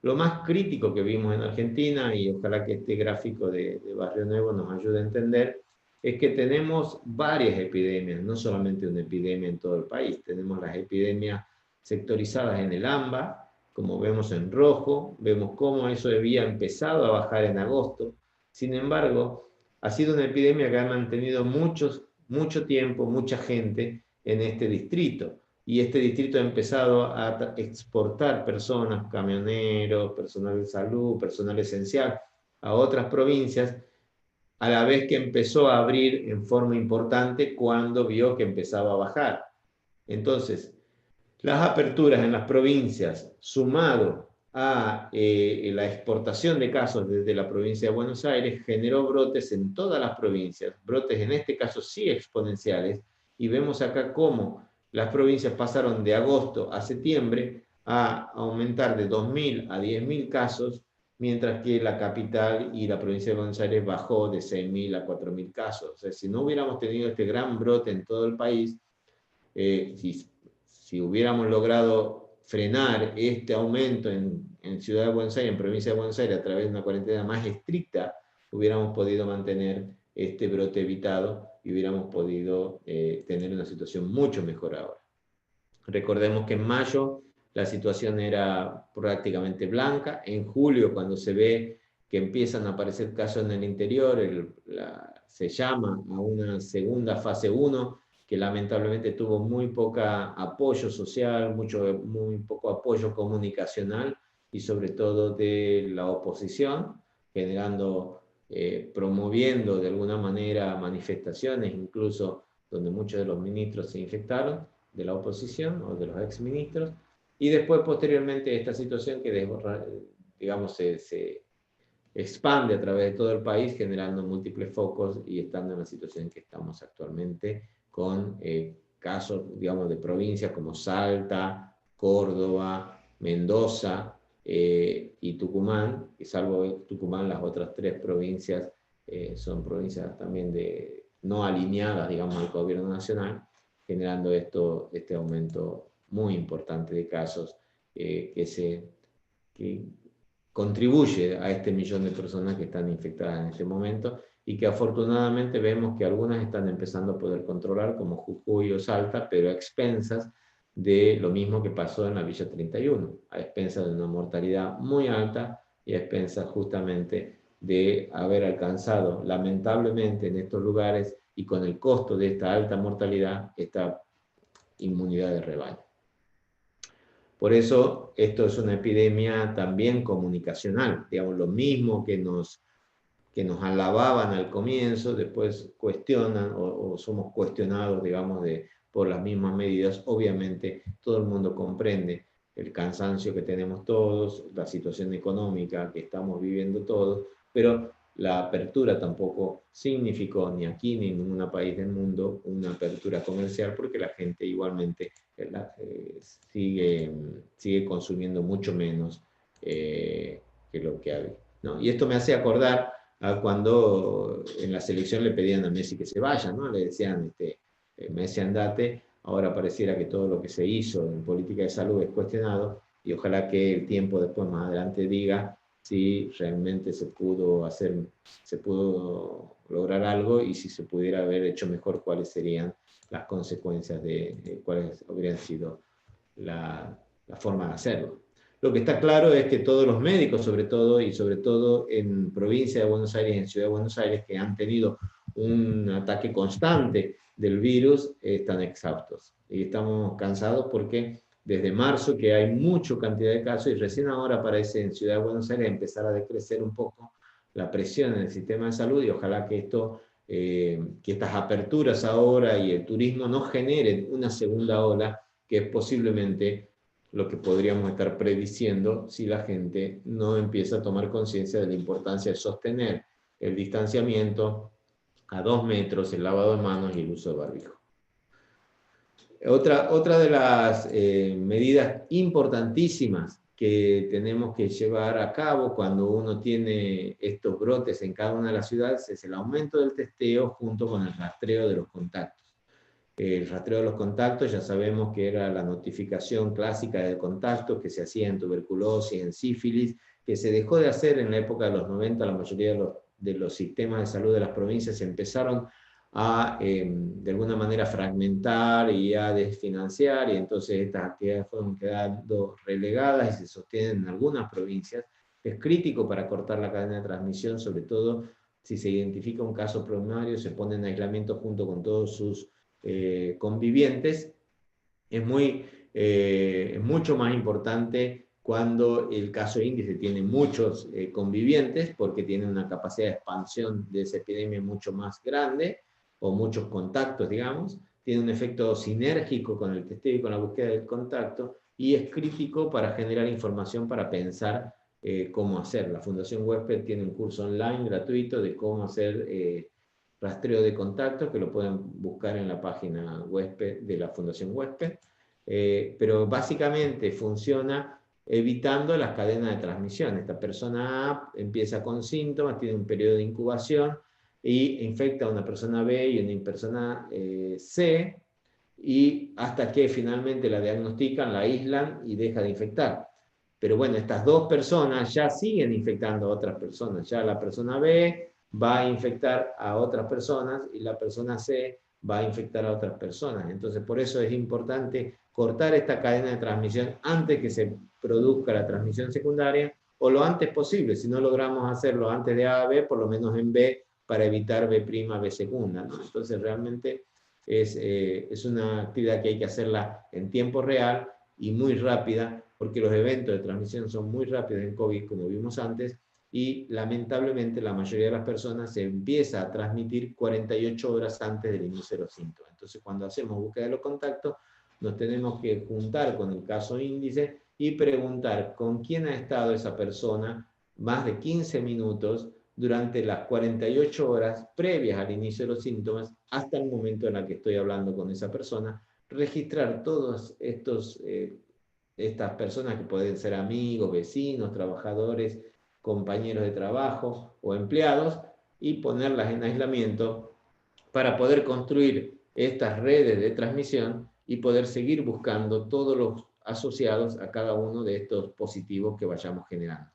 B: Lo más crítico que vimos en Argentina, y ojalá que este gráfico de Barrio Nuevo nos ayude a entender, es que tenemos varias epidemias, no solamente una epidemia en todo el país. Tenemos las epidemias sectorizadas en el AMBA, como vemos en rojo, vemos cómo eso había empezado a bajar en agosto. Sin embargo, ha sido una epidemia que ha mantenido mucho tiempo, mucha gente en este distrito. Y este distrito ha empezado a exportar personas, camioneros, personal de salud, personal esencial, a otras provincias, a la vez que empezó a abrir en forma importante cuando vio que empezaba a bajar. Entonces, las aperturas en las provincias, sumado a la exportación de casos desde la provincia de Buenos Aires, generó brotes en todas las provincias, brotes en este caso sí exponenciales, y vemos acá cómo las provincias pasaron de agosto a septiembre a aumentar de 2.000 a 10.000 casos, mientras que la capital y la provincia de Buenos Aires bajó de 6.000 a 4.000 casos. O sea, si no hubiéramos tenido este gran brote en todo el país, si hubiéramos logrado frenar este aumento en Ciudad de Buenos Aires, en provincia de Buenos Aires, a través de una cuarentena más estricta, hubiéramos podido mantener este brote evitado y hubiéramos podido tener una situación mucho mejor ahora. Recordemos que en mayo la situación era prácticamente blanca. En julio, cuando se ve que empiezan a aparecer casos en el interior, se llama a una segunda fase 1, que lamentablemente tuvo muy poco apoyo social, muy poco apoyo comunicacional y sobre todo de la oposición, promoviendo de alguna manera manifestaciones, incluso donde muchos de los ministros se infectaron, de la oposición o de los exministros, y después posteriormente esta situación que digamos se expande a través de todo el país, generando múltiples focos y estando en la situación en que estamos actualmente, con casos, digamos, de provincias como Salta, Córdoba, Mendoza y Tucumán, y salvo Tucumán, las otras 3 provincias son provincias también no alineadas, digamos, al gobierno nacional, generando este aumento muy importante de casos que contribuye a este millón de personas que están infectadas en este momento y que afortunadamente vemos que algunas están empezando a poder controlar, como Jujuy o Salta, pero a expensas de lo mismo que pasó en la Villa 31, a expensas de una mortalidad muy alta y a expensas justamente de haber alcanzado, lamentablemente en estos lugares y con el costo de esta alta mortalidad, esta inmunidad de rebaño. Por eso, esto es una epidemia también comunicacional, digamos, lo mismo que nos alababan al comienzo, después cuestionan o somos cuestionados, digamos, por las mismas medidas. Obviamente, todo el mundo comprende el cansancio que tenemos todos, la situación económica que estamos viviendo todos, pero la apertura tampoco significó ni aquí ni en ningún país del mundo una apertura comercial, porque la gente igualmente sigue consumiendo mucho menos que lo que había, ¿no? Y esto me hace acordar a cuando en la selección le pedían a Messi que se vaya, ¿no? Le decían, Messi andate. Ahora pareciera que todo lo que se hizo en política de salud es cuestionado, y ojalá que el tiempo después más adelante diga si realmente se pudo lograr algo, y si se pudiera haber hecho mejor, cuáles serían las consecuencias de cuáles habrían sido la forma de hacerlo. Lo que está claro es que todos los médicos, sobre todo en provincia de Buenos Aires y en Ciudad de Buenos Aires, que han tenido un ataque constante del virus, están exhaustos. Y estamos cansados porque desde marzo que hay mucha cantidad de casos y recién ahora parece en Ciudad de Buenos Aires empezar a decrecer un poco la presión en el sistema de salud y ojalá que que estas aperturas ahora y el turismo no generen una segunda ola que es posiblemente lo que podríamos estar prediciendo si la gente no empieza a tomar conciencia de la importancia de sostener el distanciamiento a 2 metros, el lavado de manos y el uso de barbijo. Otra de las medidas importantísimas que tenemos que llevar a cabo cuando uno tiene estos brotes en cada una de las ciudades es el aumento del testeo junto con el rastreo de los contactos. El rastreo de los contactos ya sabemos que era la notificación clásica del contacto que se hacía en tuberculosis, en sífilis, que se dejó de hacer en la época de los 90, la mayoría de los sistemas de salud de las provincias se empezaron a, de alguna manera, fragmentar y a desfinanciar, y entonces estas actividades fueron quedando relegadas y se sostienen en algunas provincias. Es crítico para cortar la cadena de transmisión, sobre todo si se identifica un caso primario, se pone en aislamiento junto con todos sus convivientes. Es mucho más importante cuando el caso índice tiene muchos convivientes, porque tiene una capacidad de expansión de esa epidemia mucho más grande, o muchos contactos, digamos, tiene un efecto sinérgico con el testeo y con la búsqueda del contacto, y es crítico para generar información para pensar cómo hacer. La Fundación Huésped tiene un curso online gratuito de cómo hacer rastreo de contactos, que lo pueden buscar en la página Huésped de la Fundación Huésped, pero básicamente funciona evitando las cadenas de transmisión. Esta persona A empieza con síntomas, tiene un periodo de incubación y infecta a una persona B y una persona C, y hasta que finalmente la diagnostican, la aíslan y deja de infectar. Pero bueno, estas dos personas ya siguen infectando a otras personas. Ya la persona B va a infectar a otras personas y la persona C va a infectar a otras personas. Entonces, por eso es importante cortar esta cadena de transmisión antes que se produzca la transmisión secundaria, o lo antes posible. Si no logramos hacerlo antes de A a B, por lo menos en B, para evitar B', B segunda, ¿no? Entonces, realmente es una actividad que hay que hacerla en tiempo real y muy rápida, porque los eventos de transmisión son muy rápidos en COVID, como vimos antes, y lamentablemente la mayoría de las personas se empieza a transmitir 48 horas antes del inicio de los síntomas. Entonces, cuando hacemos búsqueda de los contactos, nos tenemos que juntar con el caso índice y preguntar con quién ha estado esa persona más de 15 minutos durante las 48 horas previas al inicio de los síntomas hasta el momento en el que estoy hablando con esa persona, registrar todos estas personas que pueden ser amigos, vecinos, trabajadores, compañeros de trabajo o empleados, y ponerlas en aislamiento para poder construir estas redes de transmisión y poder seguir buscando todos los asociados a cada uno de estos positivos que vayamos generando.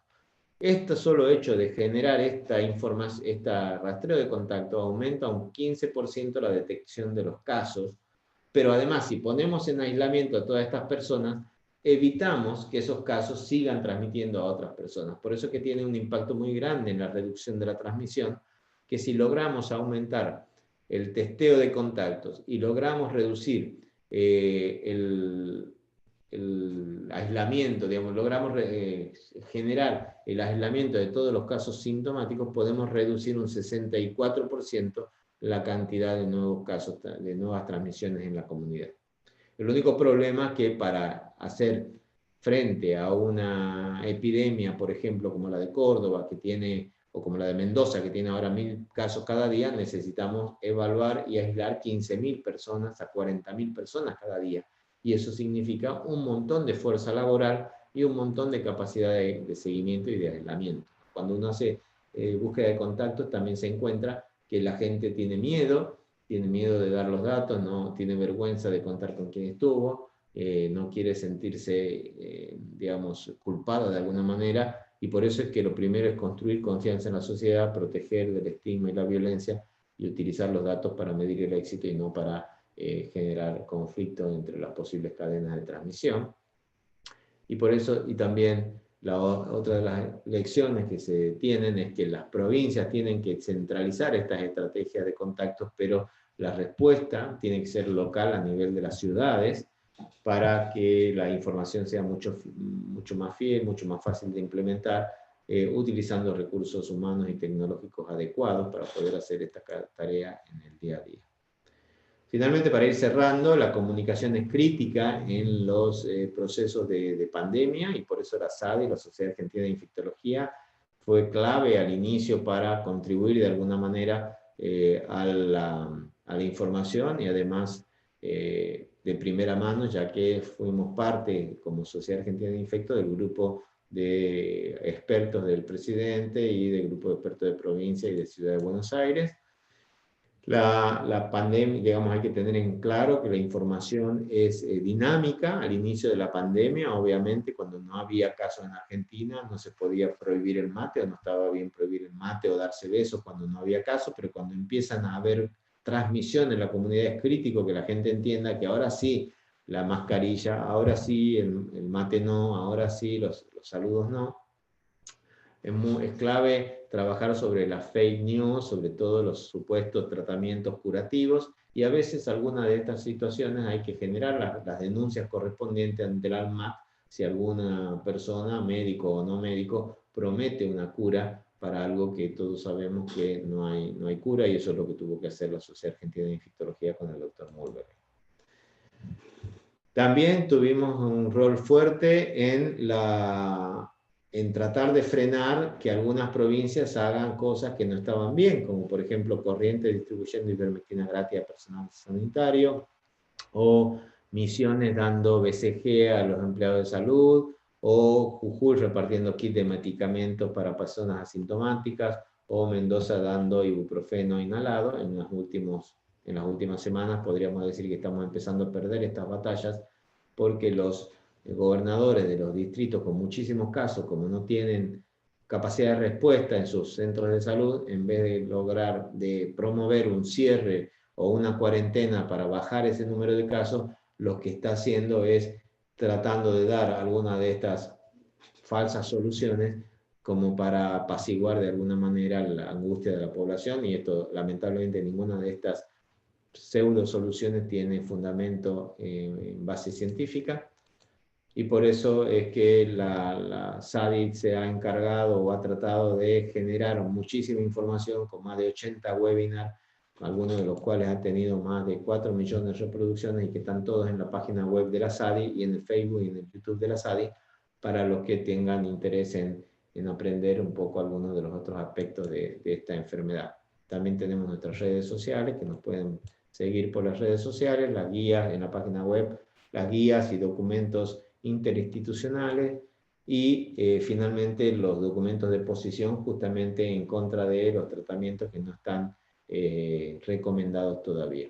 B: Este solo hecho de generar esta información, este rastreo de contacto, aumenta un 15% la detección de los casos, pero además, si ponemos en aislamiento a todas estas personas, evitamos que esos casos sigan transmitiendo a otras personas. Por eso es que tiene un impacto muy grande en la reducción de la transmisión, que si logramos aumentar el testeo de contactos y logramos reducir el aislamiento, digamos, logramos generar el aislamiento de todos los casos sintomáticos, podemos reducir un 64% la cantidad de nuevos casos, de nuevas transmisiones en la comunidad. El único problema es que para hacer frente a una epidemia, por ejemplo, como la de Córdoba, que tiene, o como la de Mendoza, que tiene ahora 1000 casos cada día, necesitamos evaluar y aislar 15.000 personas a 40.000 personas cada día. Y eso significa un montón de fuerza laboral y un montón de capacidad de seguimiento y de aislamiento. Cuando uno hace búsqueda de contactos, también se encuentra que la gente tiene miedo de dar los datos, no tiene vergüenza de contar con quién estuvo, no quiere sentirse, digamos, culpado de alguna manera, y por eso es que lo primero es construir confianza en la sociedad, proteger del estigma y la violencia, y utilizar los datos para medir el éxito y no para generar conflictos entre las posibles cadenas de transmisión. Y por eso, y también otra de las lecciones que se tienen es que las provincias tienen que centralizar estas estrategias de contactos, pero la respuesta tiene que ser local a nivel de las ciudades para que la información sea mucho más fiel, mucho más fácil de implementar, utilizando recursos humanos y tecnológicos adecuados para poder hacer esta tarea en el día a día. Finalmente, para ir cerrando, la comunicación es crítica en los procesos de pandemia, y por eso la SADI, la Sociedad Argentina de Infectología, fue clave al inicio para contribuir de alguna manera a la información, y además de primera mano, ya que fuimos parte, como Sociedad Argentina de Infecto, del grupo de expertos del presidente y del grupo de expertos de provincia y de Ciudad de Buenos Aires. La pandemia, digamos, hay que tener en claro que la información es dinámica. Al inicio de la pandemia, obviamente, cuando no había casos en Argentina, no se podía prohibir el mate, o no estaba bien prohibir el mate o darse besos cuando no había casos, pero cuando empiezan a haber transmisión en la comunidad es crítico que la gente entienda que ahora sí la mascarilla, ahora sí el mate no, ahora sí los saludos no. Es clave trabajar sobre las fake news, sobre todo los supuestos tratamientos curativos, y a veces algunas de estas situaciones hay que generar las denuncias correspondientes ante el ANMAT si alguna persona, médico o no médico, promete una cura para algo que todos sabemos que no hay cura, y eso es lo que tuvo que hacer la Sociedad Argentina de Infectología con el Dr. Mulberg. También tuvimos un rol fuerte en tratar de frenar que algunas provincias hagan cosas que no estaban bien, como por ejemplo Corrientes distribuyendo ivermectina gratis a personal sanitario, o Misiones dando BCG a los empleados de salud, o Jujuy repartiendo kits de medicamentos para personas asintomáticas, o Mendoza dando ibuprofeno inhalado. En las últimas semanas podríamos decir que estamos empezando a perder estas batallas, porque los gobernadores de los distritos con muchísimos casos, como no tienen capacidad de respuesta en sus centros de salud, en vez de lograr de promover un cierre o una cuarentena para bajar ese número de casos, lo que está haciendo es tratando de dar alguna de estas falsas soluciones como para apaciguar de alguna manera la angustia de la población, y esto lamentablemente ninguna de estas pseudo soluciones tiene fundamento en base científica, y por eso es que la SADI se ha encargado o ha tratado de generar muchísima información con más de 80 webinars, algunos de los cuales han tenido más de 4 millones de reproducciones, y que están todos en la página web de la SADI y en el Facebook y en el YouTube de la SADI, para los que tengan interés en aprender un poco algunos de los otros aspectos de esta enfermedad. También tenemos nuestras redes sociales, que nos pueden seguir por las redes sociales, las guías en la página web, las guías y documentos interinstitucionales, y finalmente los documentos de posición justamente en contra de los tratamientos que no están recomendados todavía.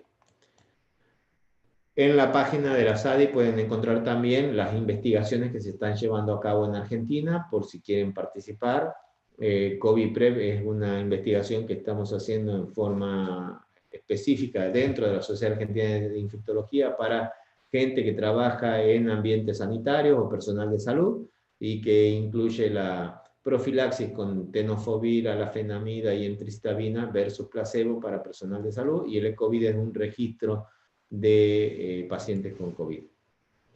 B: En la página de la SADI pueden encontrar también las investigaciones que se están llevando a cabo en Argentina, por si quieren participar. COVID-PrEP es una investigación que estamos haciendo en forma específica dentro de la Sociedad Argentina de Infectología para gente que trabaja en ambientes sanitarios o personal de salud, y que incluye la profilaxis con tenofovir, alafenamida y entristabina versus placebo para personal de salud, y el COVID es un registro de pacientes con COVID.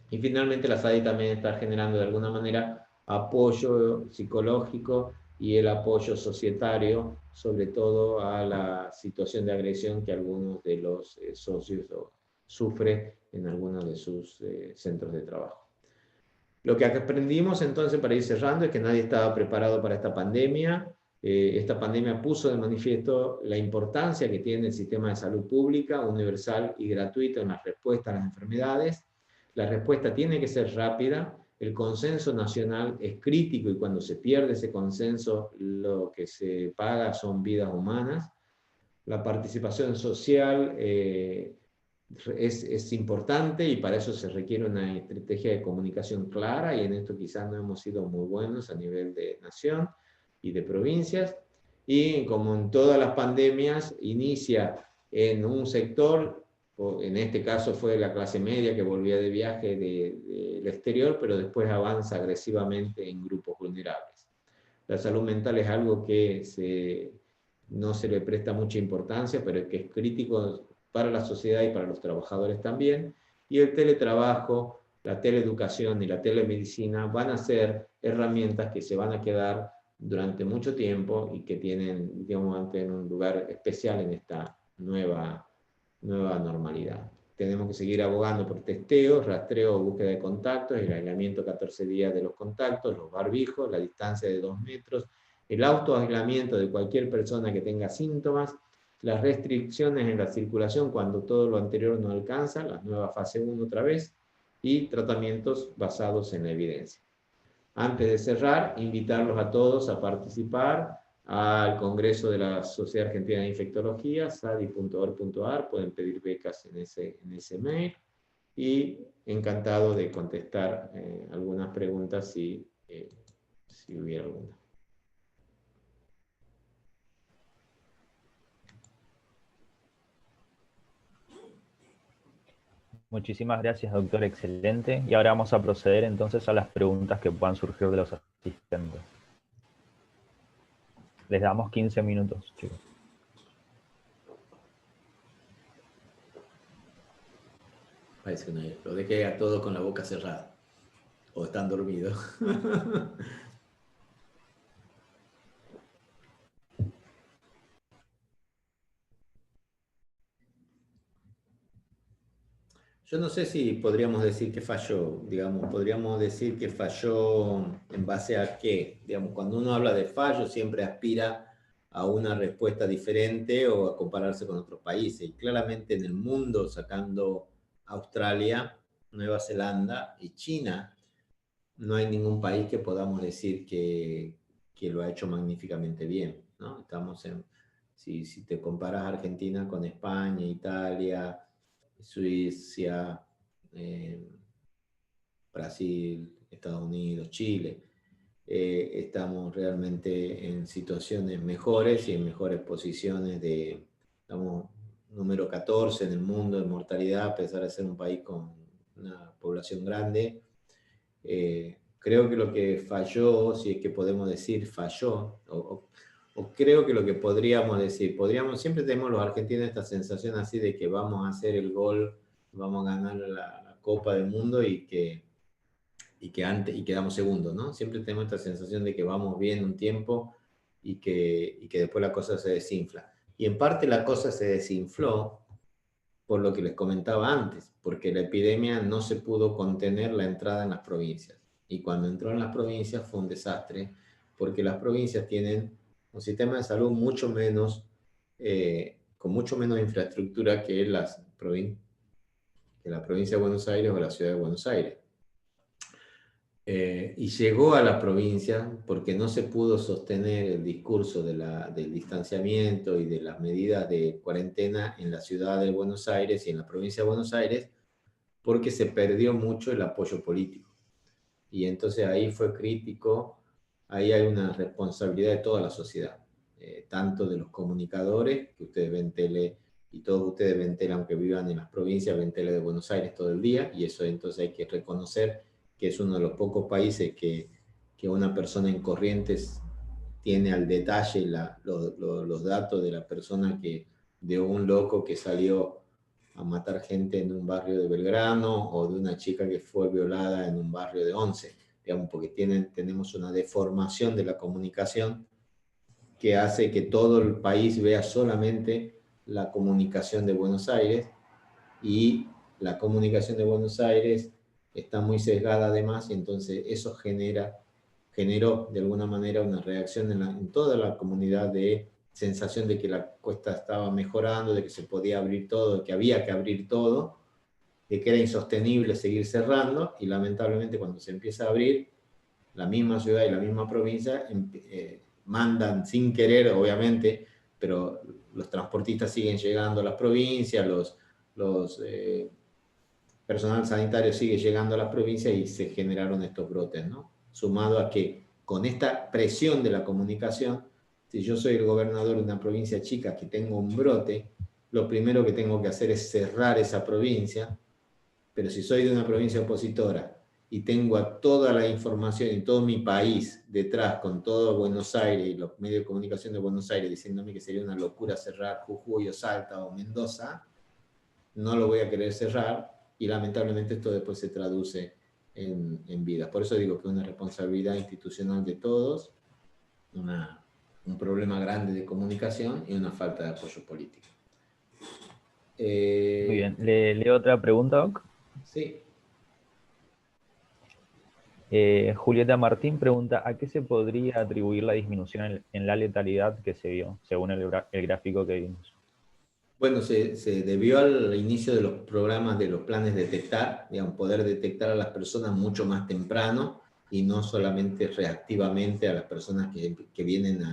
B: Y finalmente la SADI también está generando de alguna manera apoyo psicológico y el apoyo societario, sobre todo a la situación de agresión que algunos de los socios sufren en algunos de sus centros de trabajo. Lo que aprendimos entonces, para ir cerrando, es que nadie estaba preparado para esta pandemia. Esta pandemia puso de manifiesto la importancia que tiene el sistema de salud pública, universal y gratuito, en la respuesta a las enfermedades. La respuesta tiene que ser rápida, el consenso nacional es crítico, y cuando se pierde ese consenso, lo que se paga son vidas humanas. La participación social es importante, y para eso se requiere una estrategia de comunicación clara, y en esto quizás no hemos sido muy buenos a nivel de nación y de provincias, y como en todas las pandemias, inicia en un sector en este caso fue la clase media que volvía de viaje del exterior, pero después avanza agresivamente en grupos vulnerables. La salud mental es algo que no se le presta mucha importancia, pero que es crítico para la sociedad y para los trabajadores también. Y el teletrabajo, la teleeducación y la telemedicina van a ser herramientas que se van a quedar durante mucho tiempo y que tienen, digamos, un lugar especial en esta nueva normalidad. Tenemos que seguir abogando por testeo, rastreo, búsqueda de contactos, el aislamiento 14 días de los contactos, los barbijos, la distancia de 2 metros, el autoaislamiento de cualquier persona que tenga síntomas, las restricciones en la circulación cuando todo lo anterior no alcanza, la nueva fase 1 otra vez, y tratamientos basados en la evidencia. Antes de cerrar, invitarlos a todos a participar al Congreso de la Sociedad Argentina de Infectología, sadi.org.ar, pueden pedir becas en ese mail, y encantado de contestar algunas preguntas si hubiera alguna.
A: Muchísimas gracias, doctor, excelente. Y ahora vamos a proceder entonces a las preguntas que puedan surgir de los asistentes. Les damos 15 minutos, chicos.
C: Parece que no hay. Lo dejé a todos con la boca cerrada. O están dormidos. Yo no sé si podríamos decir que falló, digamos, podríamos decir que falló en base a qué. Digamos, cuando uno habla de fallo siempre aspira a una respuesta diferente o a compararse con otros países. Y claramente en el mundo, sacando Australia, Nueva Zelanda y China, no hay ningún país que podamos decir que lo ha hecho magníficamente bien, ¿no? Estamos si te comparas Argentina con España, Italia, Suiza, Brasil, Estados Unidos, Chile, estamos realmente en situaciones mejores y en mejores posiciones estamos número 14 en el mundo de mortalidad, a pesar de ser un país con una población grande. Creo que lo que falló, si es que podemos decir falló, o creo que lo que podríamos decir, siempre tenemos los argentinos esta sensación así de que vamos a hacer el gol, vamos a ganar la Copa del Mundo y quedamos segundos, ¿no? Siempre tenemos esta sensación de que vamos bien un tiempo y que después la cosa se desinfla. Y en parte la cosa se desinfló por lo que les comentaba antes, porque la epidemia no se pudo contener la entrada en las provincias. Y cuando entró en las provincias fue un desastre, porque las provincias tienen un sistema de salud con mucho menos infraestructura que la provincia de Buenos Aires o la ciudad de Buenos Aires. Y llegó a la provincia porque no se pudo sostener el discurso del distanciamiento y de las medidas de cuarentena en la ciudad de Buenos Aires y en la provincia de Buenos Aires, porque se perdió mucho el apoyo político. Y entonces ahí fue crítico, ahí hay una responsabilidad de toda la sociedad, tanto de los comunicadores, que ustedes ven tele, y todos ustedes ven tele, aunque vivan en las provincias, ven tele de Buenos Aires todo el día, y eso entonces hay que reconocer que es uno de los pocos países que una persona en Corrientes tiene al detalle los datos de la persona de un loco que salió a matar gente en un barrio de Belgrano o de una chica que fue violada en un barrio de Once, digamos, porque tenemos una deformación de la comunicación que hace que todo el país vea solamente la comunicación de Buenos Aires, y la comunicación de Buenos Aires está muy sesgada además, y entonces eso generó de alguna manera una reacción en toda la comunidad de sensación de que la cuesta estaba mejorando, de que se podía abrir todo, de que había que abrir todo, de que era insostenible seguir cerrando, y lamentablemente cuando se empieza a abrir, la misma ciudad y la misma provincia mandan sin querer, obviamente, pero los transportistas siguen llegando a las provincias, los personal sanitario sigue llegando a las provincias y se generaron estos brotes, ¿no? Sumado a que con esta presión de la comunicación, si yo soy el gobernador de una provincia chica que tengo un brote, lo primero que tengo que hacer es cerrar esa provincia, pero si soy de una provincia opositora y tengo a toda la información y todo mi país detrás, con todo Buenos Aires y los medios de comunicación de Buenos Aires diciéndome que sería una locura cerrar Jujuy o Salta o Mendoza, no lo voy a querer cerrar y lamentablemente esto después se traduce en vidas. Por eso digo que es una responsabilidad institucional de todos, un problema grande de comunicación y una falta de apoyo político.
A: Muy bien, ¿le leo otra pregunta, Doc?
C: Sí.
A: Julieta Martín pregunta, ¿a qué se podría atribuir la disminución en la letalidad que se vio, según el gráfico que vimos?
C: Bueno, se debió al inicio de los programas, de los planes detectar, digamos, poder detectar a las personas mucho más temprano y no solamente reactivamente a las personas que vienen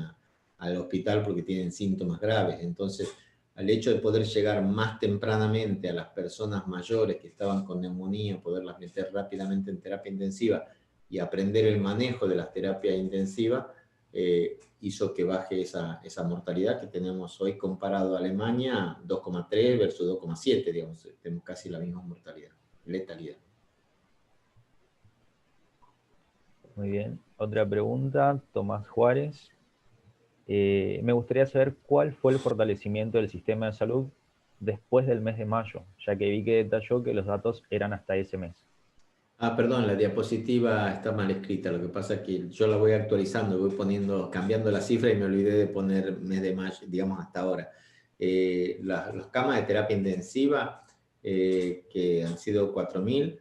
C: al hospital porque tienen síntomas graves. Entonces, al hecho de poder llegar más tempranamente a las personas mayores que estaban con neumonía, poderlas meter rápidamente en terapia intensiva y aprender el manejo de las terapias intensivas, hizo que baje esa mortalidad que tenemos hoy comparado a Alemania, 2,3 versus 2,7, digamos, tenemos casi la misma mortalidad, letalidad.
A: Muy bien, otra pregunta, Tomás Juárez. Me gustaría saber cuál fue el fortalecimiento del sistema de salud después del mes de mayo, ya que vi que detalló que los datos eran hasta ese mes.
C: Ah, perdón, la diapositiva está mal escrita. Lo que pasa es que yo la voy actualizando, voy cambiando la cifra y me olvidé de poner mes de mayo, digamos hasta ahora. Las camas de terapia intensiva, que han sido 4.000,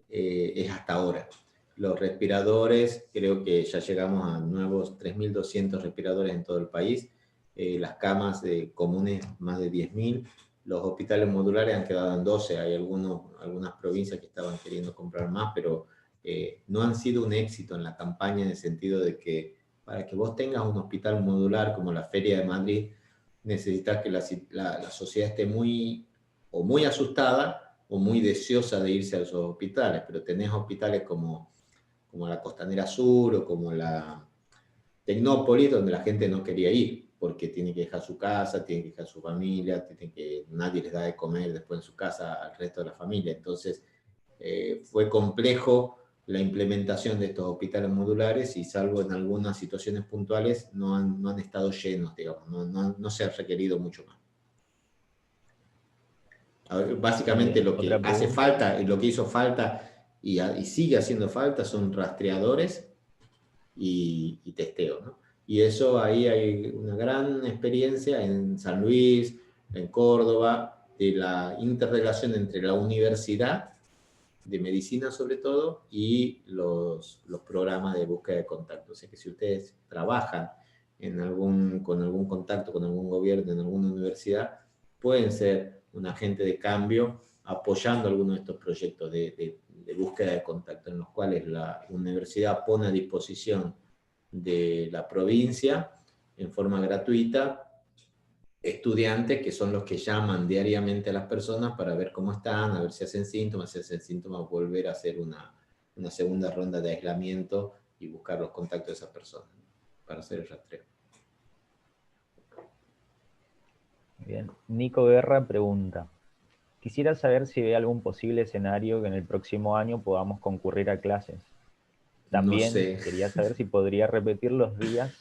C: es hasta ahora. Los respiradores, creo que ya llegamos a nuevos 3.200 respiradores en todo el país. Las camas comunes, más de 10.000. Los hospitales modulares han quedado en 12, hay algunas provincias que estaban queriendo comprar más, pero no han sido un éxito en la campaña en el sentido de que para que vos tengas un hospital modular como la Feria de Madrid, necesitas que la sociedad esté muy asustada o muy deseosa de irse a esos hospitales, pero tenés hospitales como la Costanera Sur o como la Tecnópolis, donde la gente no quería ir, porque tiene que dejar su casa, tiene que dejar su familia, nadie les da de comer después en su casa al resto de la familia. Entonces, fue complejo la implementación de estos hospitales modulares y salvo en algunas situaciones puntuales, no han estado llenos, digamos, no se ha requerido mucho más. Básicamente lo que hace falta, y lo que hizo falta y sigue haciendo falta son rastreadores y testeo, ¿no? Y eso ahí hay una gran experiencia en San Luis, en Córdoba, de la interrelación entre la universidad, de medicina sobre todo, y los programas de búsqueda de contacto. O sea que si ustedes trabajan con algún contacto, con algún gobierno, en alguna universidad, pueden ser un agente de cambio apoyando algunos de estos proyectos de búsqueda de contacto, en los cuales la universidad pone a disposición de la provincia en forma gratuita estudiantes que son los que llaman diariamente a las personas para ver cómo están, a ver si hacen síntomas, volver a hacer una segunda ronda de aislamiento y buscar los contactos de esas personas para hacer el rastreo.
A: Bien, Nico Guerra pregunta, quisiera saber si ve algún posible escenario que en el próximo año podamos concurrir a clases. También
C: no sé.
A: Quería saber si podría repetir los días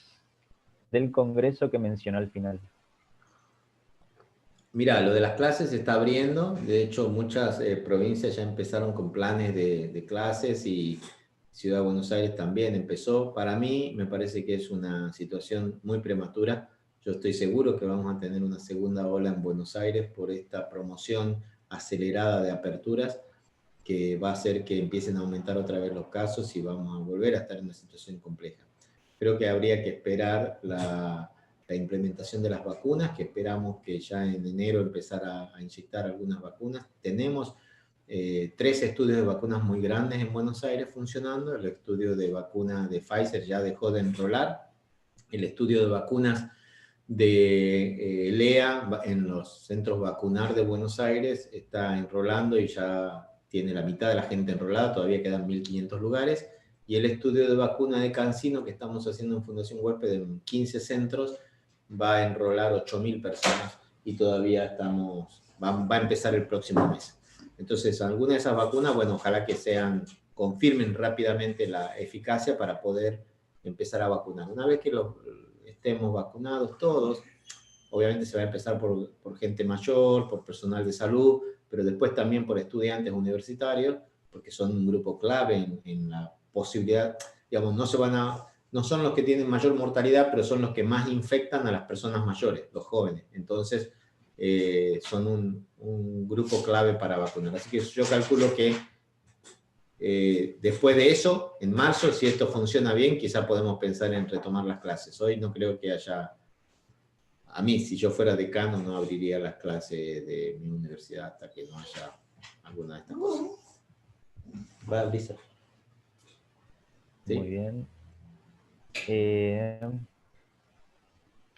A: del congreso que mencionó al final.
C: Mira, lo de las clases se está abriendo. De hecho, muchas provincias ya empezaron con planes de clases y Ciudad de Buenos Aires también empezó. Para mí, me parece que es una situación muy prematura. Yo estoy seguro que vamos a tener una segunda ola en Buenos Aires por esta promoción acelerada de aperturas que va a hacer que empiecen a aumentar otra vez los casos y vamos a volver a estar en una situación compleja. Creo que habría que esperar la implementación de las vacunas, que esperamos que ya en enero empezar a inyectar algunas vacunas. Tenemos 3 estudios de vacunas muy grandes en Buenos Aires funcionando. El estudio de vacuna de Pfizer ya dejó de enrolar. El estudio de vacunas de LEA en los centros vacunar de Buenos Aires está enrolando y ya tiene la mitad de la gente enrolada, todavía quedan 1.500 lugares. Y el estudio de vacuna de CanSino que estamos haciendo en Fundación Huésped en 15 centros va a enrolar 8.000 personas y todavía va a empezar el próximo mes. Entonces, algunas de esas vacunas, bueno, ojalá que confirmen rápidamente la eficacia para poder empezar a vacunar. Una vez que estemos vacunados todos, obviamente se va a empezar por gente mayor, por personal de salud, pero después también por estudiantes universitarios, porque son un grupo clave en la posibilidad, digamos, no son los que tienen mayor mortalidad, pero son los que más infectan a las personas mayores, los jóvenes. Entonces, son un grupo clave para vacunar. Así que yo calculo que después de eso, en marzo, si esto funciona bien, quizá podemos pensar en retomar las clases. Hoy no creo que haya... A mí, si yo fuera decano, no abriría las clases de mi universidad hasta que no haya alguna de estas cosas. Va, Lisa.
A: ¿Sí? Muy bien.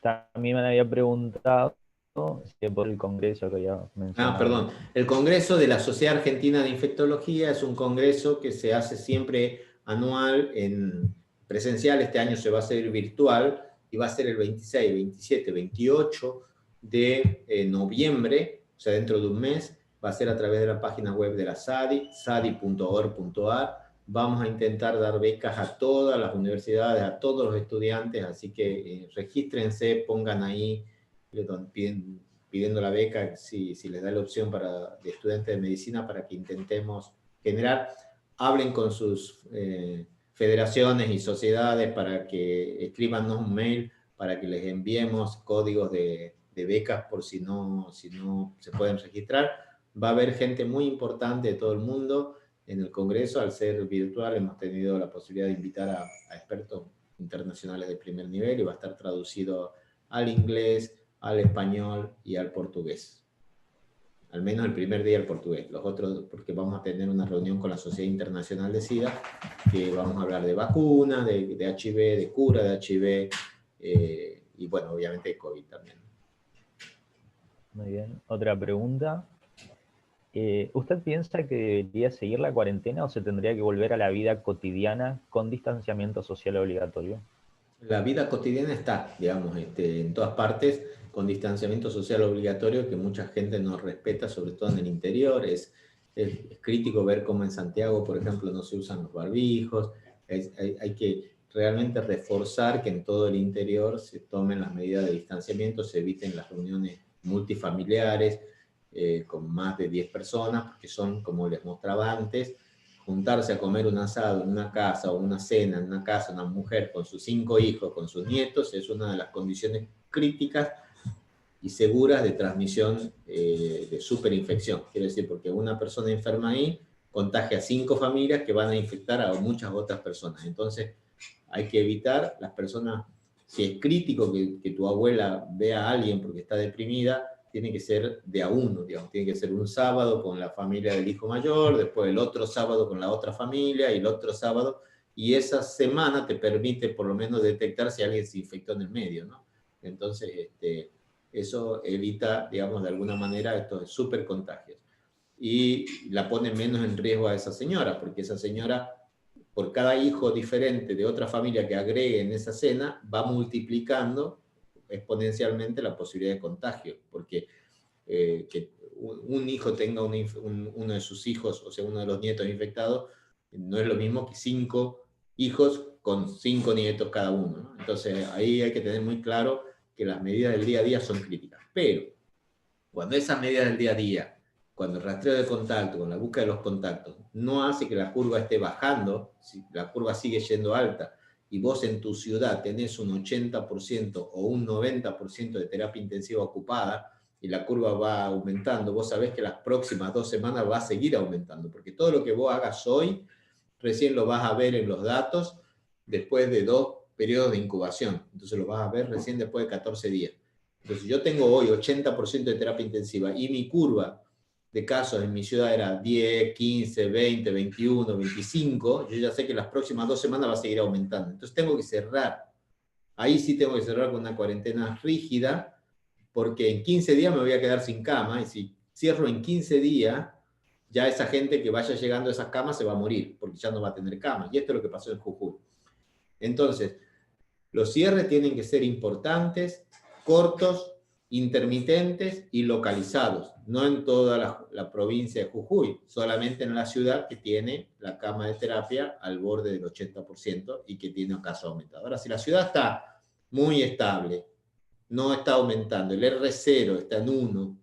A: También me había preguntado por el congreso que había mencionado.
C: Perdón. El Congreso de la Sociedad Argentina de Infectología es un congreso que se hace siempre anual en presencial. Este año se va a hacer virtual y va a ser el 26, 27, 28 de noviembre, o sea, dentro de un mes. Va a ser a través de la página web de la SADI, sadi.org.ar. Vamos a intentar dar becas a todas las universidades, a todos los estudiantes, así que regístrense, pongan ahí, pidiendo la beca, si les da la opción de estudiantes de medicina, para que intentemos generar, hablen con sus federaciones y sociedades para que escríbanos un mail, para que les enviemos códigos de becas por si no se pueden registrar. Va a haber gente muy importante de todo el mundo en el Congreso. Al ser virtual hemos tenido la posibilidad de invitar a expertos internacionales de primer nivel y va a estar traducido al inglés, al español y al portugués. Al menos el primer día el portugués. Los otros, porque vamos a tener una reunión con la Sociedad Internacional de SIDA, que vamos a hablar de vacunas, de HIV, de cura de HIV, y bueno, obviamente de COVID también.
A: Muy bien. Otra pregunta. ¿Usted piensa que debería seguir la cuarentena o se tendría que volver a la vida cotidiana con distanciamiento social obligatorio?
C: La vida cotidiana está, digamos, en todas partes, con distanciamiento social obligatorio, que mucha gente no respeta, sobre todo en el interior. Es crítico ver cómo en Santiago, por ejemplo, no se usan los barbijos. Hay que realmente reforzar que en todo el interior se tomen las medidas de distanciamiento, se eviten las reuniones multifamiliares con más de 10 personas, porque son, como les mostraba antes, juntarse a comer un asado en una casa o una cena en una casa, una mujer con sus 5 hijos, con sus nietos, es una de las condiciones críticas y seguras de transmisión de superinfección. Quiero decir, porque una persona enferma ahí contagia a 5 familias que van a infectar a muchas otras personas. Entonces, hay que evitar las personas, si es crítico que tu abuela vea a alguien porque está deprimida, tiene que ser de a uno, digamos, tiene que ser un sábado con la familia del hijo mayor, después el otro sábado con la otra familia y el otro sábado, y esa semana te permite por lo menos detectar si alguien se infectó en el medio, ¿no? Entonces, eso evita, digamos, de alguna manera estos súper contagios. Y la pone menos en riesgo a esa señora, porque esa señora, por cada hijo diferente de otra familia que agregue en esa cena, va multiplicando exponencialmente la posibilidad de contagio, porque que un hijo tenga uno de sus hijos, o sea, uno de los nietos infectados, no es lo mismo que 5 hijos con 5 nietos cada uno, ¿no? Entonces, ahí hay que tener muy claro que las medidas del día a día son críticas. Pero, cuando esas medidas del día a día, cuando el rastreo de contacto, con la búsqueda de los contactos, no hace que la curva esté bajando, si la curva sigue yendo alta, y vos en tu ciudad tenés un 80% o un 90% de terapia intensiva ocupada, y la curva va aumentando, vos sabés que las próximas 2 semanas va a seguir aumentando, porque todo lo que vos hagas hoy, recién lo vas a ver en los datos después de 2 periodos de incubación. Entonces lo vas a ver recién después de 14 días. Entonces yo tengo hoy 80% de terapia intensiva y mi curva de casos en mi ciudad era 10, 15, 20, 21, 25, yo ya sé que las próximas 2 semanas va a seguir aumentando. Entonces tengo que cerrar. Ahí sí tengo que cerrar con una cuarentena rígida, porque en 15 días me voy a quedar sin cama, y si cierro en 15 días, ya esa gente que vaya llegando a esas camas se va a morir, porque ya no va a tener cama. Y esto es lo que pasó en Jujuy. Entonces, los cierres tienen que ser importantes, cortos, intermitentes y localizados, no en toda la provincia de Jujuy, solamente en la ciudad que tiene la cama de terapia al borde del 80% y que tiene un caso aumentado. Ahora, si la ciudad está muy estable, no está aumentando, el R0 está en 1,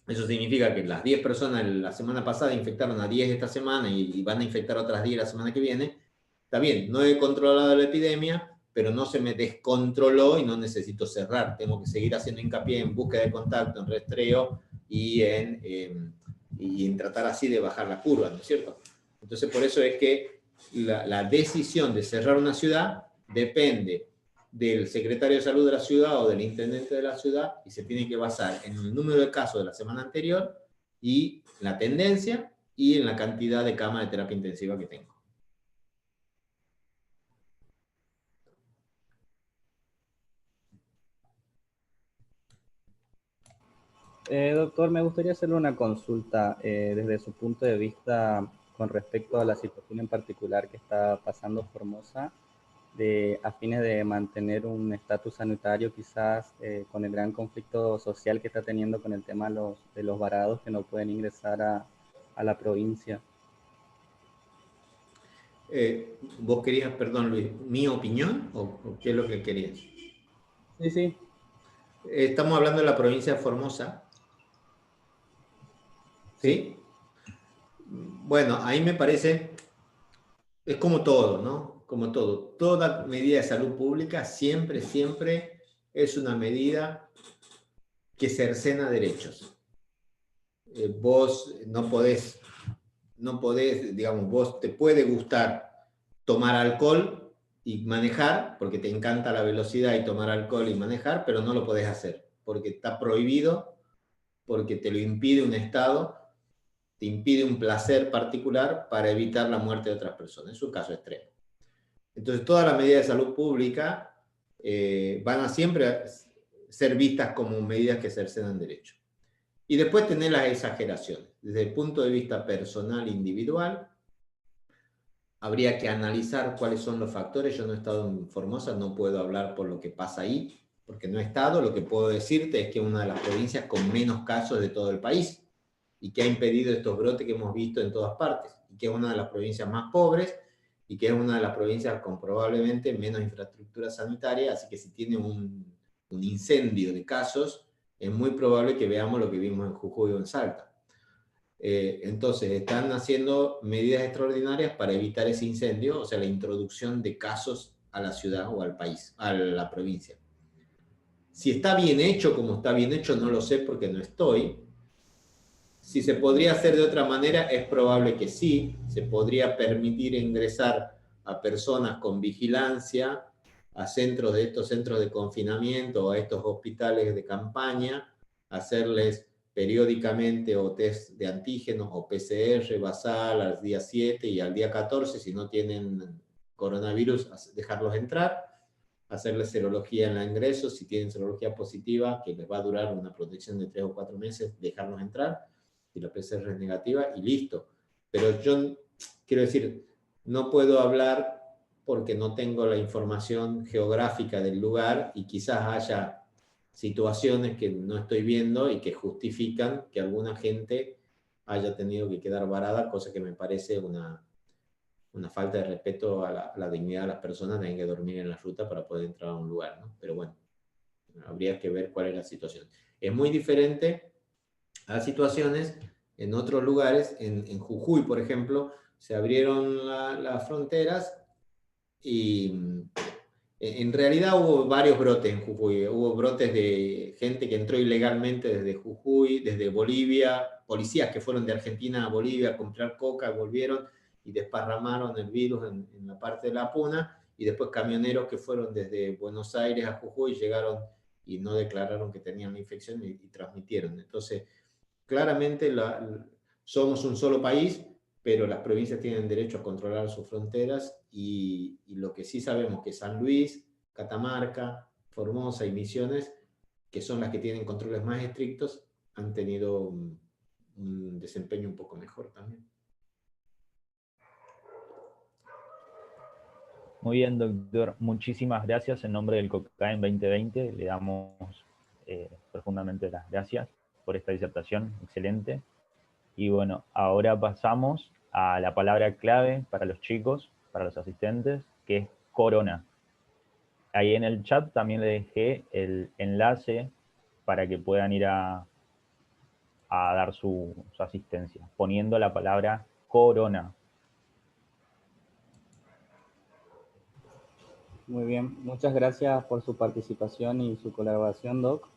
C: eso significa que las 10 personas la semana pasada infectaron a 10 esta semana y van a infectar otras 10 la semana que viene, está bien, no he controlado la epidemia, pero no se me descontroló y no necesito cerrar. Tengo que seguir haciendo hincapié en búsqueda de contacto, en rastreo y en tratar así de bajar la curva, ¿no es cierto? Entonces, por eso es que la decisión de cerrar una ciudad depende del secretario de salud de la ciudad o del intendente de la ciudad y se tiene que basar en el número de casos de la semana anterior y la tendencia y en la cantidad de camas de terapia intensiva que tengo.
D: Doctor, me gustaría hacerle una consulta desde su punto de vista con respecto a la situación en particular que está pasando Formosa, a fines de mantener un estatus sanitario, quizás con el gran conflicto social que está teniendo con el tema de los varados que no pueden ingresar a la provincia.
C: ¿Vos querías, perdón Luis, mi opinión o qué es lo que querías?
D: Sí, sí.
C: Estamos hablando de la provincia de Formosa. ¿Sí? Bueno, ahí me parece, es como todo, ¿no? Como todo. Toda medida de salud pública siempre es una medida que cercena derechos. Vos no podés, digamos, vos te puede gustar tomar alcohol y manejar, porque te encanta la velocidad y tomar alcohol y manejar, pero no lo podés hacer, porque está prohibido, porque te lo impide un Estado, te impide un placer particular para evitar la muerte de otras personas. Es un caso extremo. Entonces, todas las medidas de salud pública van a siempre ser vistas como medidas que cercenan derechos. Y después tener las exageraciones. Desde el punto de vista personal, individual, habría que analizar cuáles son los factores. Yo no he estado en Formosa, no puedo hablar por lo que pasa ahí, porque no he estado. Lo que puedo decirte es que es una de las provincias con menos casos de todo el país y que ha impedido estos brotes que hemos visto en todas partes, y que es una de las provincias más pobres y que es una de las provincias con probablemente menos infraestructura sanitaria, así que si tiene un incendio de casos, es muy probable que veamos lo que vimos en Jujuy o en Salta. Entonces, están haciendo medidas extraordinarias para evitar ese incendio, o sea, la introducción de casos a la ciudad o al país, a la provincia. Si está bien hecho como está bien hecho, no lo sé porque no estoy. Si se podría hacer de otra manera, es probable que sí. Se podría permitir ingresar a personas con vigilancia a estos centros de confinamiento o a estos hospitales de campaña, hacerles periódicamente o test de antígenos o PCR basal al día 7 y al día 14, si no tienen coronavirus, dejarlos entrar, hacerles serología en la ingreso, si tienen serología positiva, que les va a durar una protección de 3 o 4 meses, dejarlos entrar, si la PCR es negativa, y listo. Pero yo quiero decir, no puedo hablar porque no tengo la información geográfica del lugar y quizás haya situaciones que no estoy viendo y que justifican que alguna gente haya tenido que quedar varada, cosa que me parece una falta de respeto a la dignidad de las personas, tienen que dormir en la ruta para poder entrar a un lugar, ¿no? Pero bueno, habría que ver cuál es la situación. Es muy diferente a situaciones en otros lugares. En Jujuy, por ejemplo, se abrieron las fronteras y en realidad hubo varios brotes en Jujuy. Hubo brotes de gente que entró ilegalmente desde Jujuy, desde Bolivia, policías que fueron de Argentina a Bolivia a comprar coca, volvieron y desparramaron el virus en la parte de la Puna, y después camioneros que fueron desde Buenos Aires a Jujuy llegaron y no declararon que tenían la infección y transmitieron. Entonces, claramente somos un solo país, pero las provincias tienen derecho a controlar sus fronteras y lo que sí sabemos que San Luis, Catamarca, Formosa y Misiones, que son las que tienen controles más estrictos, han tenido un desempeño un poco mejor también.
A: Muy bien, doctor. Muchísimas gracias. En nombre del COCAEN 2020 le damos profundamente las gracias por esta disertación, excelente. Y bueno, ahora pasamos a la palabra clave para los chicos, para los asistentes, que es corona. Ahí en el chat también le dejé el enlace para que puedan ir a dar su asistencia, poniendo la palabra corona.
D: Muy bien, muchas gracias por su participación y su colaboración, Doc.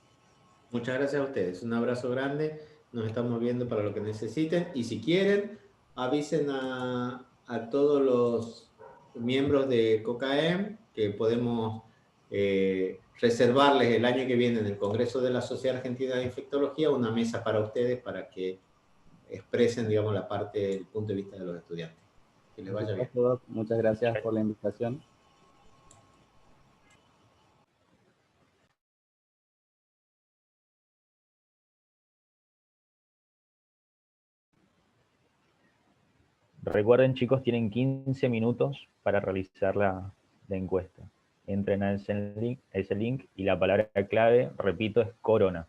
C: Muchas gracias a ustedes. Un abrazo grande. Nos estamos viendo para lo que necesiten. Y si quieren, avisen a todos los miembros de COCAEM que podemos reservarles el año que viene en el Congreso de la Sociedad Argentina de Infectología una mesa para ustedes para que expresen, digamos, la parte del punto de vista de los estudiantes. Que les vaya bien.
D: Doc. Muchas gracias por la invitación.
A: Recuerden, chicos, tienen 15 minutos para realizar la encuesta. Entren a ese link y la palabra clave, repito, es corona.